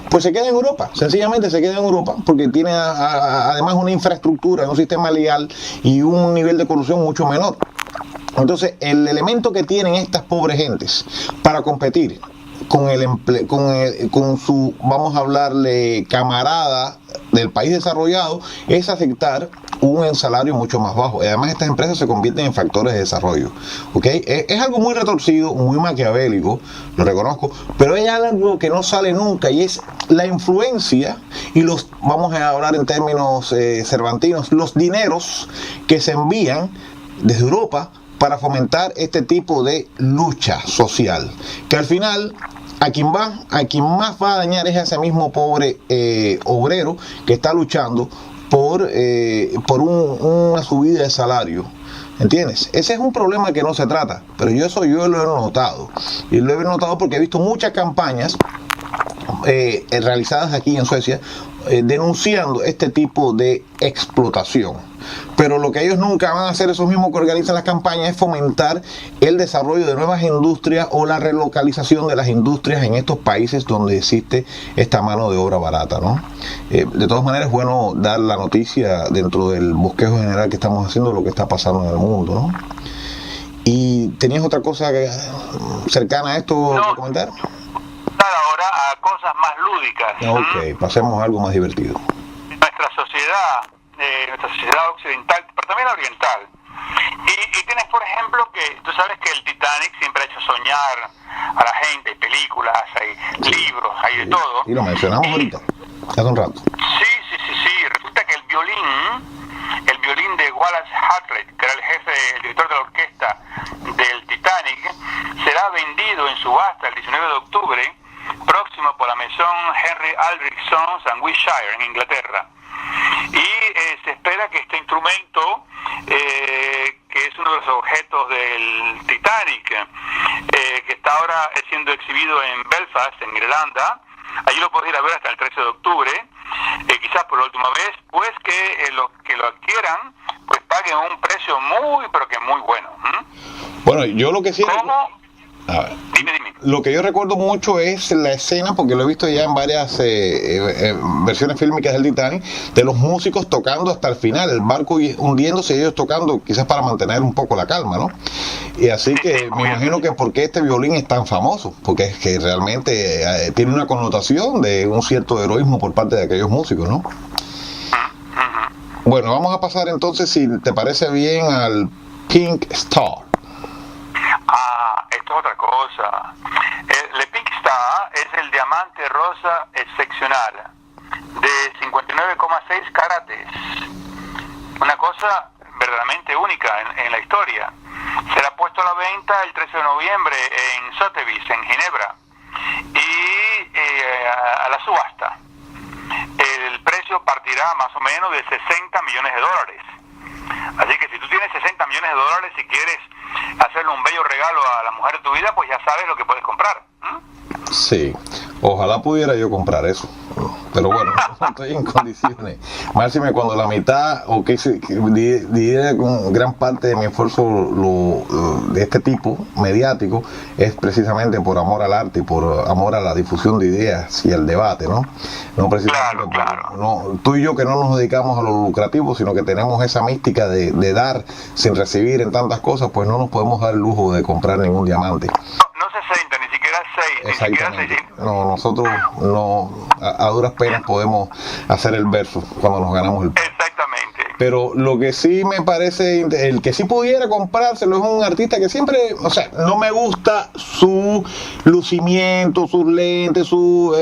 pues se queda en Europa, sencillamente se queda en Europa, porque tiene además una infraestructura, un sistema legal y un nivel de corrupción mucho menor. Entonces, el elemento que tienen estas pobres gentes para competir con su, vamos a hablarle, camarada del país desarrollado, es aceptar un salario mucho más bajo. Y además estas empresas se convierten en factores de desarrollo, ¿okay? Es algo muy retorcido, muy maquiavélico, lo reconozco, pero hay algo que no sale nunca, y es la influencia y vamos a hablar en términos cervantinos, los dineros que se envían desde Europa para fomentar este tipo de lucha social, que al final a quien más va a dañar es a ese mismo pobre obrero que está luchando por una subida de salario. ¿Entiendes? Ese es un problema que no se trata, pero yo lo he notado, y lo he notado porque he visto muchas campañas realizadas aquí en Suecia denunciando este tipo de explotación. Pero lo que ellos nunca van a hacer, esos mismos que organizan las campañas, es fomentar el desarrollo de nuevas industrias o la relocalización de las industrias en estos países donde existe esta mano de obra barata, ¿no? De todas maneras, es bueno dar la noticia dentro del bosquejo general que estamos haciendo, lo que está pasando en el mundo, ¿no? ¿Y tenías otra cosa cercana a esto que comentar? Ahora a cosas más lúdicas. Ok, pasemos a algo más divertido. Nuestra sociedad occidental, pero también oriental. Y tienes, por ejemplo, que tú sabes que el Titanic siempre ha hecho soñar a la gente, hay películas, hay libros, hay de todo. Y lo mencionamos ahorita, hace un rato. Sí. Resulta que el violín de Wallace Hartlett, que era el director de la orquesta del Titanic, será vendido en subasta el 19 de octubre próximo por la Maison Henry Aldrich Sons and Wiltshire en Inglaterra. Y se espera que este instrumento, que es uno de los objetos del Titanic, que está ahora siendo exhibido en Belfast, en Irlanda, allí lo podés ir a ver hasta el 13 de octubre, quizás por la última vez, pues que los que lo adquieran pues paguen un precio muy, pero que muy bueno. Bueno, yo lo que sí... ¿Cómo? A ver. Dime. Lo que yo recuerdo mucho es la escena, porque lo he visto ya en varias versiones fílmicas del Titanic, de los músicos tocando hasta el final, el barco hundiéndose y ellos tocando quizás para mantener un poco la calma, ¿no? Y así que me imagino que por qué este violín es tan famoso, porque es que realmente tiene una connotación de un cierto heroísmo por parte de aquellos músicos, ¿no? Bueno, vamos a pasar entonces, si te parece bien, al Pink Star. Esto es otra cosa. El Pink Star es el diamante rosa excepcional de 59,6 carates. Una cosa verdaderamente única en la historia. Será puesto a la venta el 13 de noviembre en Sotheby's, en Ginebra, y a la subasta. El precio partirá más o menos de 60 millones de dólares. Así que si tú tienes 60 millones de dólares y quieres hacerle un bello regalo a la mujer de tu vida, pues ya sabes lo que puedes comprar. Sí, ojalá pudiera yo comprar eso, pero bueno, no estoy en condiciones. Máxime cuando la mitad, o que diría con gran parte de mi esfuerzo de este tipo mediático, es precisamente por amor al arte y por amor a la difusión de ideas y al debate, ¿no? No precisamente claro. No, tú y yo que no nos dedicamos a lo lucrativo, sino que tenemos esa mística de dar sin recibir en tantas cosas, pues no nos podemos dar el lujo de comprar ningún diamante. No 60, ni siquiera 6, Exactamente. No, nosotros no, a duras penas podemos hacer el verso cuando nos ganamos el... Exactamente. Pero lo que sí me parece, el que sí pudiera comprárselo es un artista que siempre, o sea, no me gusta su lucimiento, sus lentes, su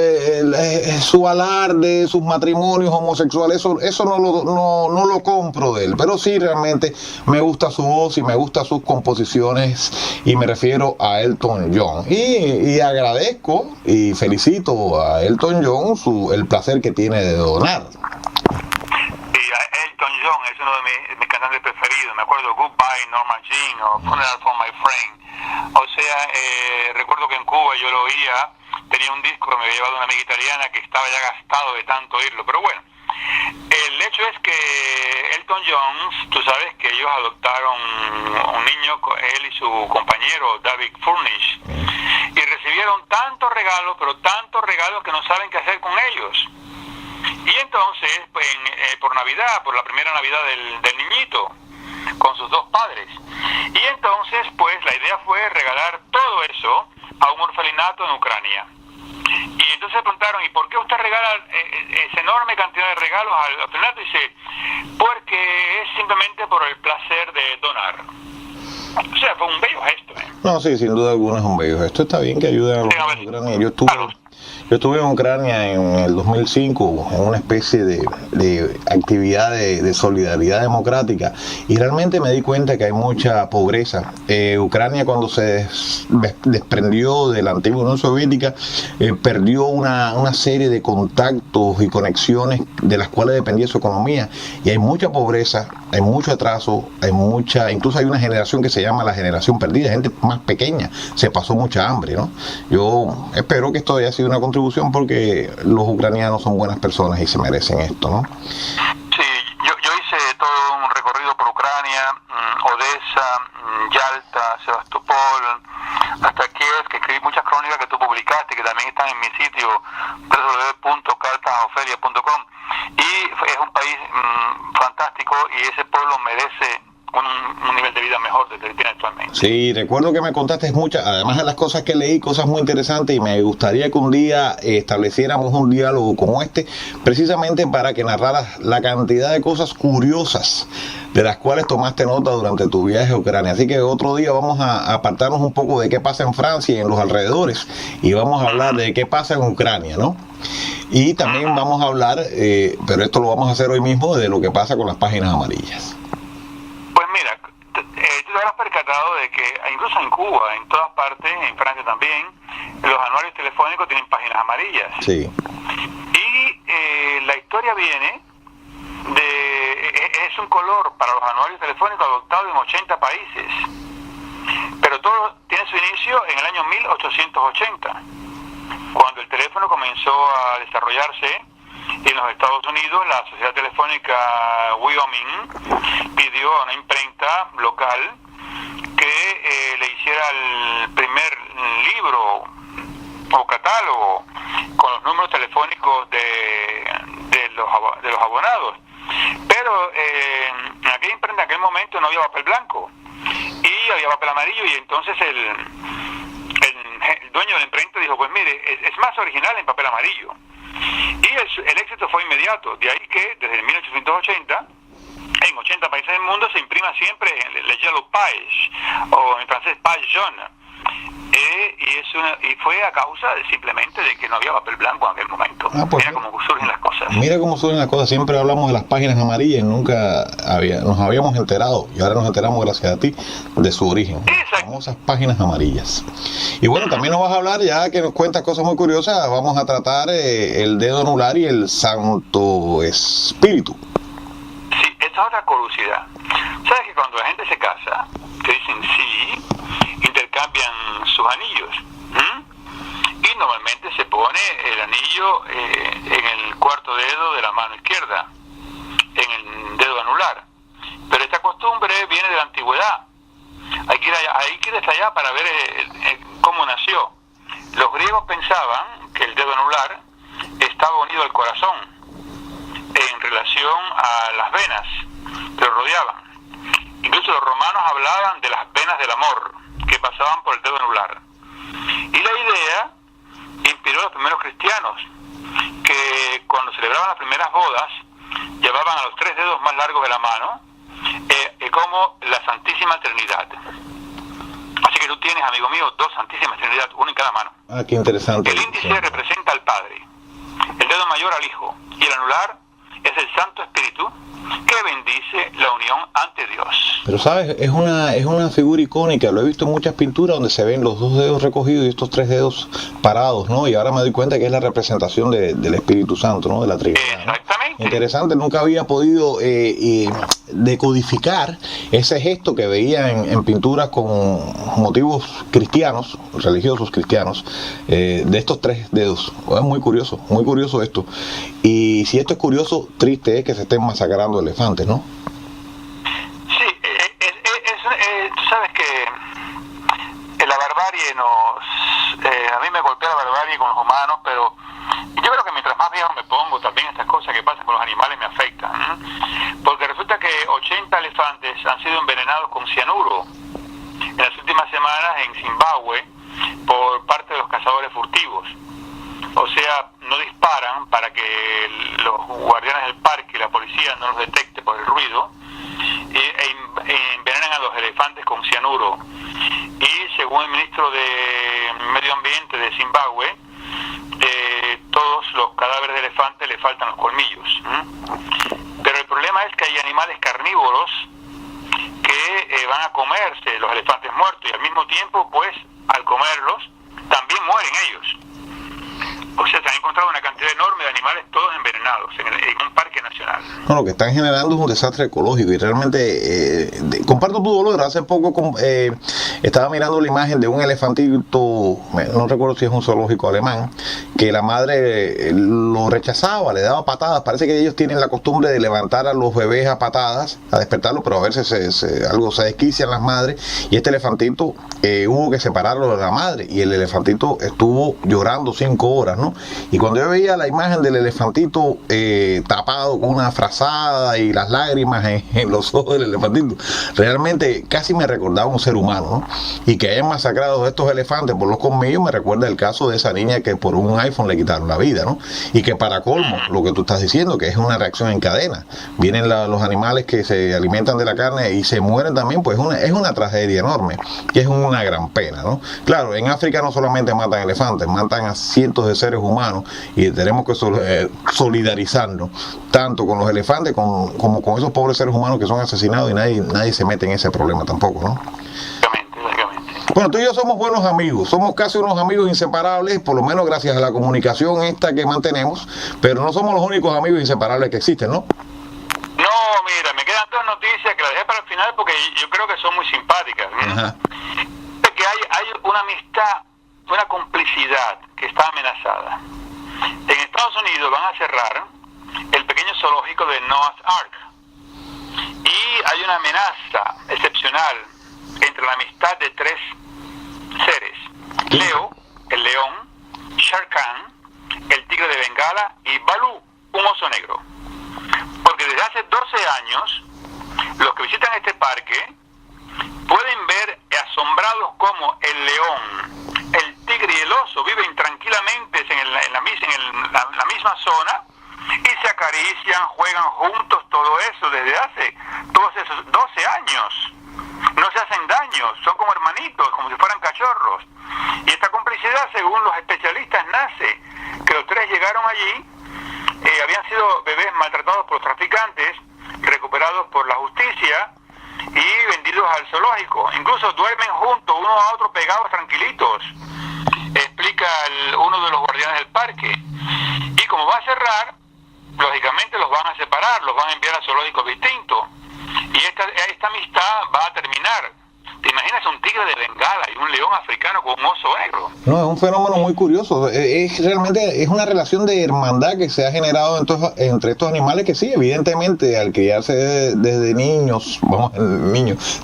alarde, sus matrimonios homosexuales, eso no lo compro de él, pero sí realmente me gusta su voz y me gustan sus composiciones, y me refiero a Elton John, y agradezco y felicito a Elton John el placer que tiene de donar. Elton John es uno de mis cantantes preferidos. Me acuerdo Goodbye Norma Jean o Funeral for My Friend. O sea, recuerdo que en Cuba yo lo oía, tenía un disco que me había llevado una amiga italiana que estaba ya gastado de tanto oírlo. Pero bueno, El hecho es que Elton John, tú sabes que ellos adoptaron un niño, él y su compañero David Furnish, y recibieron tantos regalos, pero tantos regalos que no saben qué hacer con ellos. Y entonces, pues, por Navidad, por la primera Navidad del niñito, con sus dos padres. Y entonces, pues, la idea fue regalar todo eso a un orfelinato en Ucrania. Y entonces preguntaron, ¿y por qué usted regala esa enorme cantidad de regalos al orfelinato? Y dice, porque es simplemente por el placer de donar. O sea, fue un bello gesto. No, sí, sin duda alguna es un bello gesto. Está bien que ayuden a los ucranianos. Yo estuve en Ucrania en el 2005 en una especie de actividad de solidaridad democrática y realmente me di cuenta que hay mucha pobreza. Ucrania, cuando se desprendió de la antigua Unión Soviética, perdió una serie de contactos y conexiones de las cuales dependía su economía, y hay mucha pobreza, hay mucho atraso, incluso hay una generación que se llama la generación perdida, gente más pequeña, se pasó mucha hambre, ¿no? Yo espero que esto haya sido una contribución porque los ucranianos son buenas personas y se merecen esto, ¿no? Sí, yo hice todo un recorrido por Ucrania, Odessa, Yalta, Sebastopol, hasta Kiev, que escribí muchas crónicas que tú publicaste, que también están en mi sitio www.cartasofelia.com, y es un país fantástico y ese pueblo merece un nivel de vida mejor del que tiene actualmente. Sí, recuerdo que me contaste muchas, además de las cosas que leí, cosas muy interesantes, y me gustaría que un día estableciéramos un diálogo como este, precisamente para que narraras la cantidad de cosas curiosas de las cuales tomaste nota durante tu viaje a Ucrania. Así que otro día vamos a apartarnos un poco de qué pasa en Francia y en los alrededores, y vamos a hablar de qué pasa en Ucrania, ¿no? Y también vamos a hablar, pero esto lo vamos a hacer hoy mismo, de lo que pasa con las páginas amarillas. Tú te habrás percatado de que incluso en Cuba, en todas partes, en Francia también, los anuarios telefónicos tienen páginas amarillas. Sí. Y la historia viene es un color para los anuarios telefónicos adoptado en 80 países. Pero todo tiene su inicio en el año 1880, cuando el teléfono comenzó a desarrollarse. Y en los Estados Unidos, la Sociedad Telefónica Wyoming pidió a una imprenta local que le hiciera el primer libro o catálogo con los números telefónicos de los abonados. Pero en aquella imprenta, en aquel momento, no había papel blanco y había papel amarillo, y entonces el dueño de la imprenta dijo, pues mire, es más original en papel amarillo. Y el éxito fue inmediato, de ahí que desde 1880 en 80 países del mundo se imprima siempre el Yellow Page, o en francés Page Jaune, y fue a causa simplemente de que no había papel blanco en aquel momento. Pues mira cómo surgen las cosas. Mira cómo surgen las cosas. Siempre hablamos de las páginas amarillas y nunca nos habíamos enterado, y ahora nos enteramos gracias a ti de su origen. Las famosas páginas amarillas. Y bueno, también nos vas a hablar, ya que nos cuentas cosas muy curiosas, vamos a tratar el dedo anular y el Santo Espíritu. Sí, esta es otra curiosidad. ¿Sabes que cuando la gente se casa, te dicen sí, intercambian sus anillos? Y normalmente se pone el anillo en el cuarto dedo de la mano izquierda, en el dedo anular. Pero esta costumbre viene de la antigüedad. Hay que ir hasta allá para ver cómo nació. Los griegos pensaban que el dedo anular estaba unido al corazón en relación a las venas que lo rodeaban. Incluso los romanos hablaban de las venas del amor que pasaban por el dedo anular. Y la idea inspiró a los primeros cristianos, que cuando celebraban las primeras bodas llevaban a los 3 dedos más largos de la mano como la Santísima Trinidad. Así que tú tienes, amigo mío, 2 Santísimas Trinidad, una en cada mano. Ah, qué interesante. El índice representa al Padre, el dedo mayor al Hijo, y el anular es el Santo Espíritu, que bendice la unión ante Dios. Pero sabes, es una figura icónica. Lo he visto en muchas pinturas donde se ven los 2 dedos recogidos y estos 3 dedos parados, ¿no? Y ahora me doy cuenta que es la representación del Espíritu Santo, ¿no? De la Trinidad, ¿no? Exactamente. Interesante, nunca había podido decodificar ese gesto que veía en pinturas con motivos cristianos, religiosos cristianos, de estos 3 dedos. Es muy curioso esto. Y si esto es curioso, triste es que se estén masacrando elefantes, ¿no? Sí, tú sabes que la barbarie a mí me golpea la barbarie con los humanos, pero yo creo que mientras más viejo me pongo, también estas cosas que pasan con los animales me afectan, porque resulta que 80 elefantes han sido envenenados con cianuro en las últimas semanas en Zimbabue por parte de los cazadores furtivos. O sea, no disparan para que los guardianes del parque y la policía no los detecte por el ruido, e envenenan a los elefantes con cianuro. Y según el ministro de Medio Ambiente de Zimbabue, todos los cadáveres de elefantes le faltan los colmillos. Pero el problema es que hay animales carnívoros que van a comerse los elefantes muertos, y al mismo tiempo, pues, al comerlos, también mueren ellos. O sea, se han encontrado una cantidad enorme de animales todos envenenados en un parque nacional. No, lo que están generando es un desastre ecológico, y realmente comparto tu dolor. Hace poco estaba mirando la imagen de un elefantito, no recuerdo si es un zoológico alemán, que la madre lo rechazaba, le daba patadas. Parece que ellos tienen la costumbre de levantar a los bebés a patadas, a despertarlos, pero a veces algo se desquician las madres, y este elefantito hubo que separarlo de la madre, y el elefantito estuvo llorando 5 horas, ¿no? Y cuando yo veía la imagen del elefantito tapado con una frazada y las lágrimas en los ojos del elefantito, realmente casi me recordaba un ser humano, ¿no? Y que hayan masacrado a estos elefantes por los colmillos me recuerda el caso de esa niña que por un iPhone le quitaron la vida, ¿no? Y que para colmo, lo que tú estás diciendo, que es una reacción en cadena, vienen los animales que se alimentan de la carne y se mueren también, pues es una tragedia enorme, que es una gran pena, ¿no? Claro, en África no solamente matan elefantes, matan a cientos de seres humanos, y tenemos que solidarizarnos tanto con los elefantes como con esos pobres seres humanos que son asesinados, y nadie se mete en ese problema tampoco, ¿no? Lógicamente. Bueno, tú y yo somos buenos amigos, somos casi unos amigos inseparables, por lo menos gracias a la comunicación esta que mantenemos, pero no somos los únicos amigos inseparables que existen, ¿no? No, mira, me quedan 2 noticias que las dejé para el final porque yo creo que son muy simpáticas. Ajá. Que hay una amistad, una complicidad que está amenazada. En Estados Unidos van a cerrar el pequeño zoológico de Noah's Ark, y hay una amenaza excepcional entre la amistad de 3 seres: Leo, el león; Shere Khan, el tigre de Bengala; y Balú, un oso negro. Porque desde hace 12 años los que visitan este parque pueden ver asombrados cómo el león, el tigre y el oso viven tranquilamente en la misma zona, y se acarician, juegan juntos, todo eso desde hace todos esos 12 años. No se hacen daño, son como hermanitos, como si fueran cachorros. Y esta complicidad, según los especialistas, nace que los 3 llegaron allí, habían sido bebés maltratados por traficantes, recuperados por la justicia y vendidos al zoológico. Incluso duermen juntos, uno a otro pegados, tranquilitos, explica uno de los guardianes del parque. Y como va a cerrar, lógicamente los van a separar, los van a enviar a zoológicos distintos, y esta amistad va a terminar. ¿Te imaginas un tigre de Bengala y un león africano con un oso negro? No, es un fenómeno muy curioso. Realmente es una relación de hermandad que se ha generado entre estos animales, que sí, evidentemente, al criarse desde niños,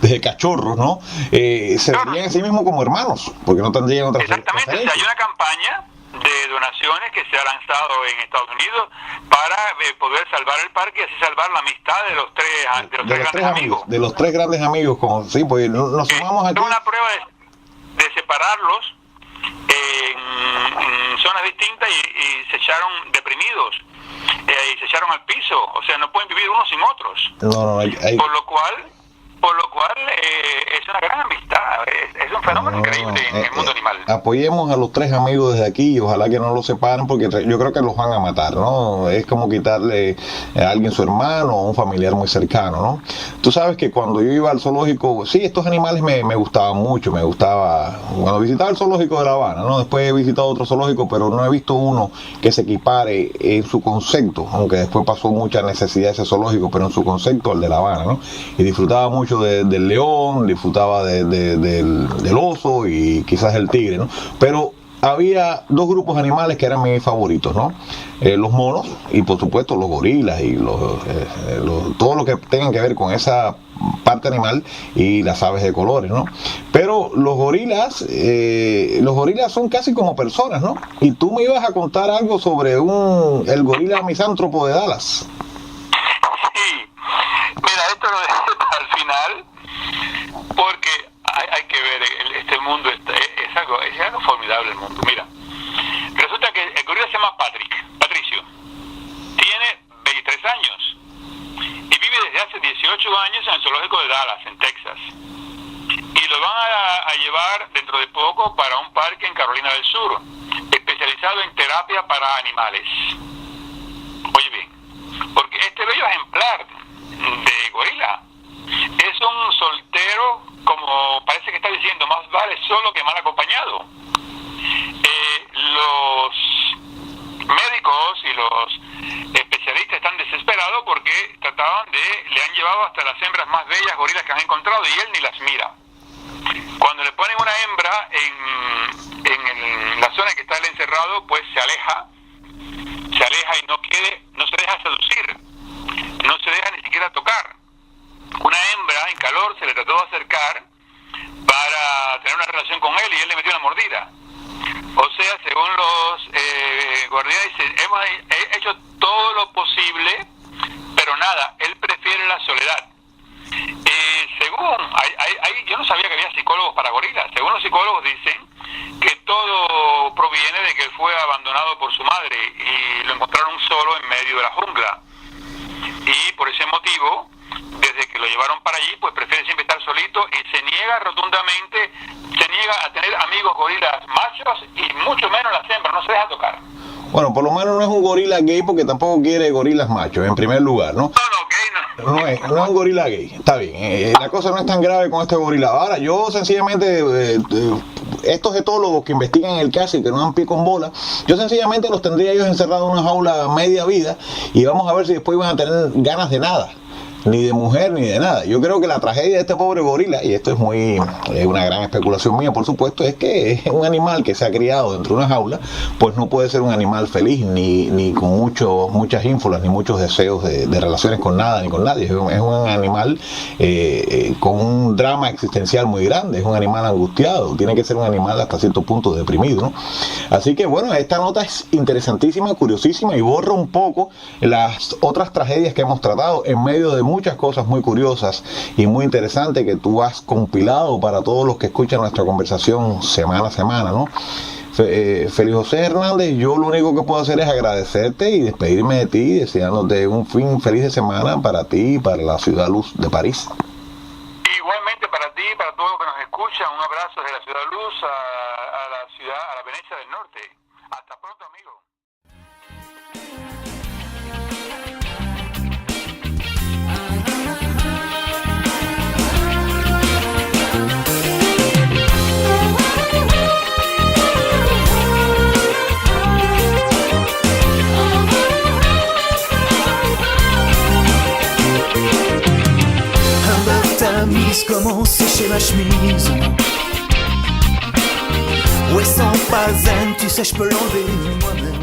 desde cachorros, ¿no? Se verían a sí mismos como hermanos, porque no tendrían otra Exactamente, o sea, hay una campaña de donaciones que se ha lanzado en Estados Unidos para poder salvar el parque y así salvar la amistad de los tres grandes amigos. De los 3 grandes amigos, como sí, pues nos sumamos aquí. Es una prueba de separarlos en zonas distintas, y se echaron deprimidos, y se echaron al piso. O sea, no pueden vivir unos sin otros. No, hay... Por lo cual es una gran amistad, es un fenómeno increíble en el mundo animal. Apoyemos a los tres amigos desde aquí y ojalá que no los separen porque yo creo que los van a matar, ¿no? Es como quitarle a alguien su hermano o un familiar muy cercano, ¿no? Tú sabes que cuando yo iba al zoológico, sí, estos animales me gustaban mucho, cuando visitaba el zoológico de La Habana, ¿no? Después he visitado otro zoológico, pero no he visto uno que se equipare en su concepto, aunque después pasó mucha necesidad ese zoológico, pero en su concepto el de La Habana, ¿no? Y disfrutaba mucho del león, disfrutaba del oso y quizás el tigre, ¿no? Pero había dos grupos animales que eran mis favoritos, ¿no? Los monos y por supuesto los gorilas y todo lo que tenga que ver con esa parte animal y las aves de colores, ¿no? Pero los gorilas son casi como personas, ¿no? Y tú me ibas a contar algo sobre el gorila misántropo de Dallas. Sí, mira, esto lo dejé para el final porque hay que ver, este mundo es algo formidable el mundo. Mira, resulta que el gorila se llama Patricio, tiene 23 años y vive desde hace 18 años en el zoológico de Dallas, en Texas, y lo van a llevar dentro de poco para un parque en Carolina del Sur, especializado en terapia para animales. Oye bien, porque este bello ejemplar de gorila es un soltero, como parece que está diciendo, más vale solo que mal acompañado. Los médicos y los especialistas están desesperados porque le han llevado hasta las hembras más bellas gorilas que han encontrado y él ni las mira. Cuando le ponen una hembra en la zona en que está él encerrado, pues se aleja y no se deja seducir, no se deja ni siquiera tocar. Una hembra en calor se le trató de acercar para tener una relación con él y él le metió una mordida. O sea, según los guardianes, hemos hecho todo lo posible, pero nada, él prefiere la soledad. Yo no sabía que había psicólogos para gorilas. Según los psicólogos dicen que todo proviene de que él fue abandonado por su madre y lo encontraron solo en medio de la jungla. Y por ese motivo, desde que lo llevaron para allí, pues prefiere siempre estar solito y se niega a tener amigos gorilas machos y mucho menos las hembras, no se deja tocar. Bueno, por lo menos no es un gorila gay porque tampoco quiere gorilas machos, en primer lugar, ¿no? Gay no. No es un gorila gay, está bien. La cosa no es tan grave con este gorila. Ahora, yo sencillamente, estos etólogos que investigan el caso y que no dan pie con bola, yo sencillamente los tendría ellos encerrados en una jaula media vida y vamos a ver si después van a tener ganas de nada. Ni de mujer ni de nada. Yo creo que la tragedia de este pobre gorila, y esto es una gran especulación mía, por supuesto, es que es un animal que se ha criado dentro de una jaula, pues no puede ser un animal feliz, ni con muchas ínfulas, ni muchos deseos de relaciones con nada, ni con nadie. Es un animal con un drama existencial muy grande, es un animal angustiado, tiene que ser un animal hasta cierto punto deprimido, ¿no? Así que bueno, esta nota es interesantísima, curiosísima y borra un poco las otras tragedias que hemos tratado en medio de muchas cosas muy curiosas y muy interesantes que tú has compilado para todos los que escuchan nuestra conversación semana a semana, ¿no? Félix José Hernández, yo lo único que puedo hacer es agradecerte y despedirme de ti, deseándote un fin feliz de semana para ti y para la Ciudad Luz de París. Igualmente para ti y para todos los que nos escuchan, un abrazo desde la Ciudad Luz a la Venecia del Norte. Hasta pronto, amigo. Comment sécher ma chemise? Ouais, sans pas zen, tu sais, je peux l'enlever moi-même.